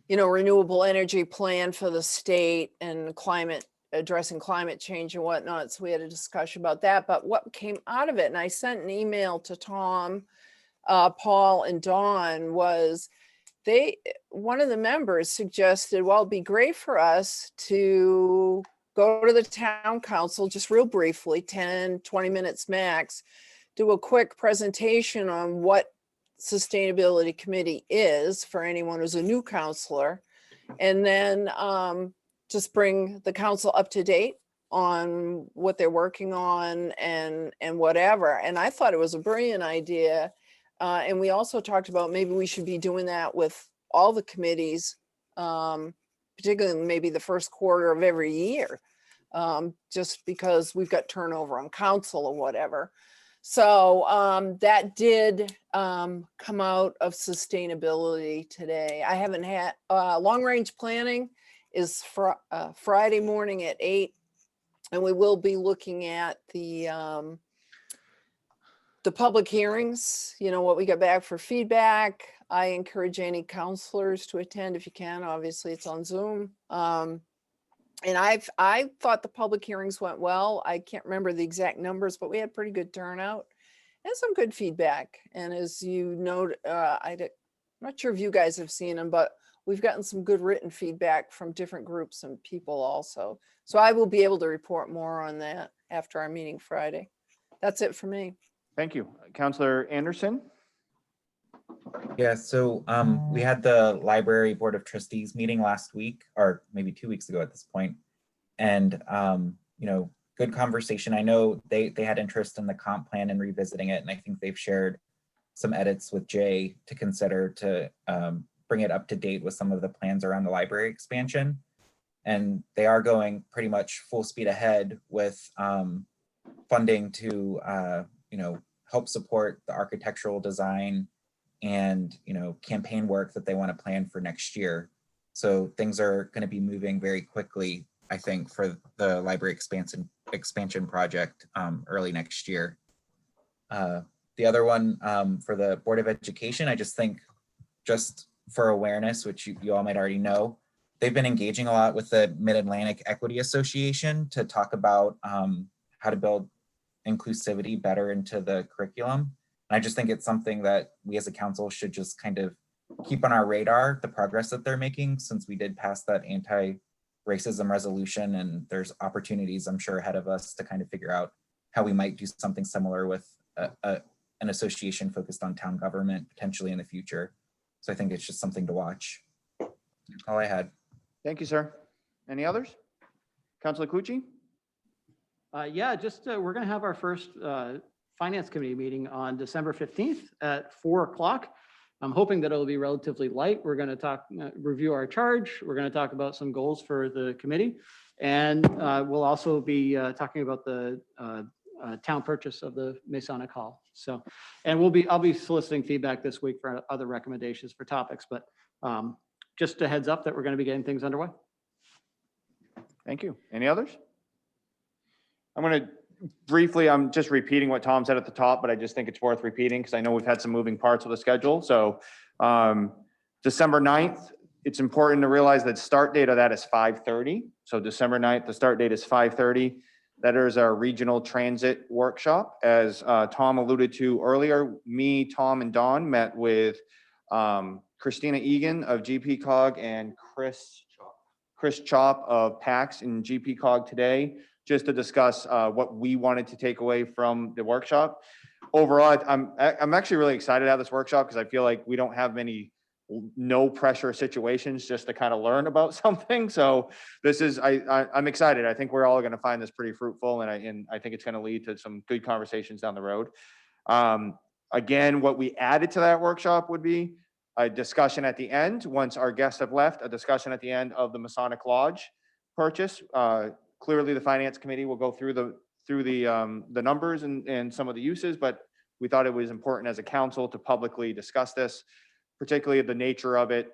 renewable energy plan for the state and addressing climate change and whatnot. So we had a discussion about that, but what came out of it, and I sent an email to Tom, Paul, and Dawn, was one of the members suggested, well, it'd be great for us to go to the town council, just real briefly, 10, 20 minutes max, do a quick presentation on what sustainability committee is for anyone who's a new counselor, and then just bring the council up to date on what they're working on and whatever. And I thought it was a brilliant idea. And we also talked about maybe we should be doing that with all the committees, particularly maybe the first quarter of every year, just because we've got turnover on council or whatever. So that did come out of sustainability today. I haven't had, long-range planning is Friday morning at 8. And we will be looking at the public hearings, you know, what we got back for feedback. I encourage any counselors to attend if you can. Obviously, it's on Zoom. And I thought the public hearings went well. I can't remember the exact numbers, but we had pretty good turnout and some good feedback. And as you know, I'm not sure if you guys have seen them, but we've gotten some good written feedback from different groups and people also. So I will be able to report more on that after our meeting Friday. That's it for me. Thank you. Counselor Anderson? Yeah, so we had the Library Board of Trustees meeting last week, or maybe 2 weeks ago at this point. And, you know, good conversation. I know they had interest in the comp plan and revisiting it. And I think they've shared some edits with Jay to consider to bring it up to date with some of the plans around the library expansion. And they are going pretty much full speed ahead with funding to, you know, help support the architectural design and, you know, campaign work that they want to plan for next year. So things are going to be moving very quickly, I think, for the library expansion project early next year. The other one for the Board of Education, I just think, just for awareness, which you all might already know, they've been engaging a lot with the Mid-Atlantic Equity Association to talk about how to build inclusivity better into the curriculum. And I just think it's something that we as a council should just kind of keep on our radar, the progress that they're making, since we did pass that anti-racism resolution, and there's opportunities, I'm sure, ahead of us to kind of figure out how we might do something similar with an association focused on town government potentially in the future. So I think it's just something to watch. That's all I had. Thank you, sir. Any others? Counselor Cucci? Yeah, just we're going to have our first Finance Committee meeting on December 15th at 4 o'clock. I'm hoping that it'll be relatively light. We're going to talk, review our charge. We're going to talk about some goals for the committee. And we'll also be talking about the town purchase of the Masonic Hall. So, and I'll be soliciting feedback this week for other recommendations for topics, but just a heads up that we're going to be getting things underway. Thank you. Any others? I'm going to briefly, I'm just repeating what Tom said at the top, but I just think it's worth repeating because I know we've had some moving parts with the schedule. So December 9th, it's important to realize that start date of that is 5:30. So December 9th, the start date is 5:30. That is our regional transit workshop. As Tom alluded to earlier, me, Tom, and Don met with Christina Egan of GPCOG and Chris Chop of PAX and GPCOG today, just to discuss what we wanted to take away from the workshop. Overall, I'm actually really excited to have this workshop because I feel like we don't have many no pressure situations just to kind of learn about something. So this is, I'm excited. I think we're all going to find this pretty fruitful, and I think it's going to lead to some good conversations down the road. Again, what we added to that workshop would be a discussion at the end, once our guests have left, a discussion at the end of the Masonic Lodge purchase. Clearly, the Finance Committee will go through the numbers and some of the uses, but we thought it was important as a council to publicly discuss this, particularly the nature of it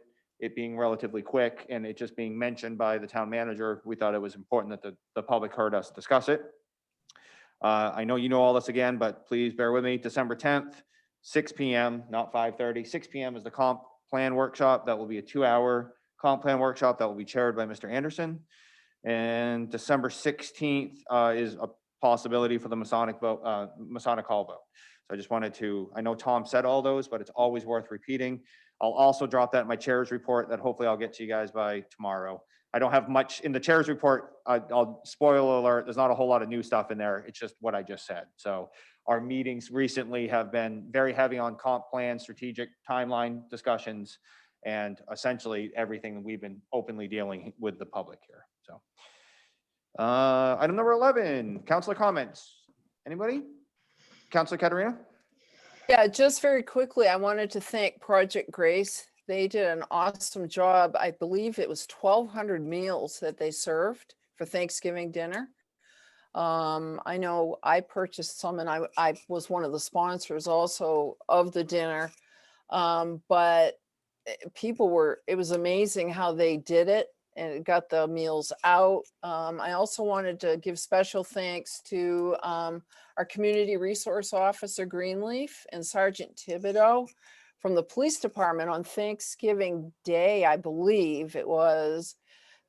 being relatively quick and it just being mentioned by the town manager. We thought it was important that the public heard us discuss it. I know you know all this again, but please bear with me. December 10th, 6 p.m., not 5:30, 6 p.m. is the comp plan workshop. That will be a 2-hour comp plan workshop that will be chaired by Mr. Anderson. And December 16th is a possibility for the Masonic Hall vote. So I just wanted to, I know Tom said all those, but it's always worth repeating. I'll also drop that in my chair's report that hopefully I'll get to you guys by tomorrow. I don't have much in the chair's report. I'll spoil alert. There's not a whole lot of new stuff in there. It's just what I just said. So our meetings recently have been very heavy on comp plan, strategic timeline discussions, and essentially everything that we've been openly dealing with the public here. So Item number 11, councilor comments. Anybody? Councilor Katarina? Yeah, just very quickly, I wanted to thank Project Grace. They did an awesome job. I believe it was 1,200 meals that they served for Thanksgiving dinner. I know I purchased some and I was one of the sponsors also of the dinner. But it was amazing how they did it and it got the meals out. I also wanted to give special thanks to our community resource officer Greenleaf and Sergeant Thibodeau from the police department on Thanksgiving Day, I believe it was.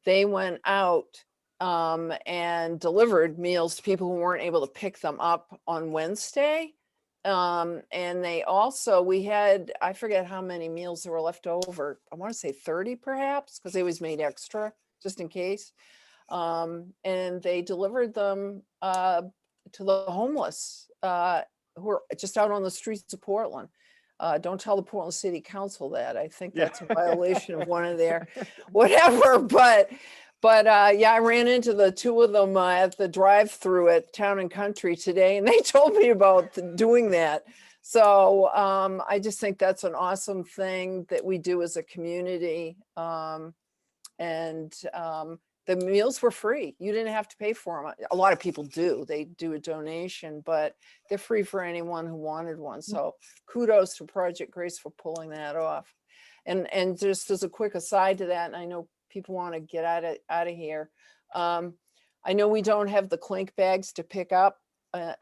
They went out and delivered meals to people who weren't able to pick them up on Wednesday. And they also, we had, I forget how many meals there were left over. I want to say 30 perhaps, because they always made extra just in case. And they delivered them to the homeless who are just out on the streets of Portland. Don't tell the Portland City Council that. I think that's a violation of one of their whatever, but yeah, I ran into the two of them at the drive-through at Town and Country today, and they told me about doing that. So I just think that's an awesome thing that we do as a community. The meals were free. You didn't have to pay for them. A lot of people do. They do a donation, but they're free for anyone who wanted one. So kudos to Project Grace for pulling that off. And just as a quick aside to that, and I know people want to get out of here. I know we don't have the clink bags to pick up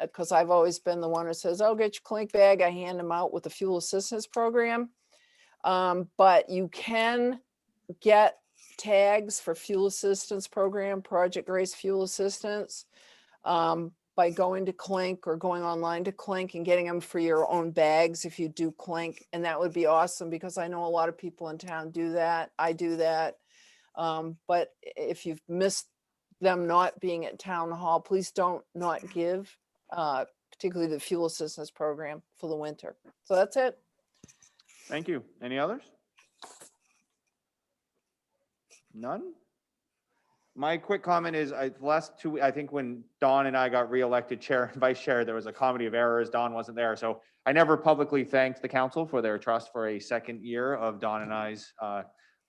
because I've always been the one who says, "Oh, get your clink bag." I hand them out with the fuel assistance program. But you can get tags for fuel assistance program, Project Grace Fuel Assistance, by going to Clink or going online to Clink and getting them for your own bags if you do Clink. And that would be awesome because I know a lot of people in town do that. I do that. But if you've missed them not being at town hall, please don't not give, particularly the fuel assistance program for the winter. So that's it. Thank you. Any others? None? My quick comment is I think when Don and I got reelected chair and vice chair, there was a comedy of errors. Don wasn't there. So I never publicly thanked the council for their trust for a second year of Don and I's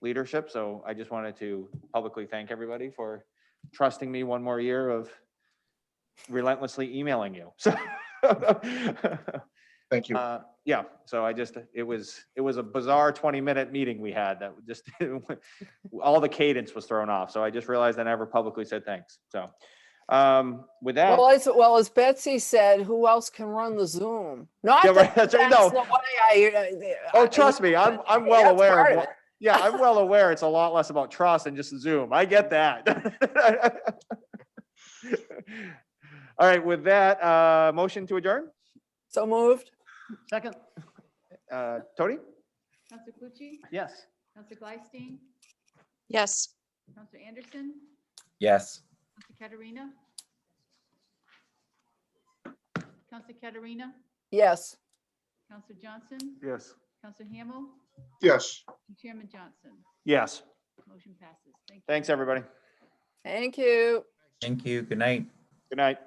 leadership. So I just wanted to publicly thank everybody for trusting me one more year of relentlessly emailing you. So Thank you. yeah, so it was a bizarre 20-minute meeting we had that just all the cadence was thrown off. So I just realized I never publicly said thanks. So with that, well, as Betsy said, who else can run the Zoom? Not yeah, right, that that's right, that's no. the way Oh, trust me, I'm well that's aware part of of what, yeah, I'm well aware it's a lot less about trust than just Zoom. I get that. All right, with that, motion to adjourn. So moved. Second. Tony? Counselor Clucci? Yes. Counselor Glystein? Yes. Counselor Anderson? Yes. Counselor Katarina? Counselor Katarina? Yes. Counselor Johnson? Yes. Counselor Hamel? Yes. And Chairman Johnson? Yes. Motion passes. Thank you. Thanks, everybody. Thank you. Thank you. Good night. Good night.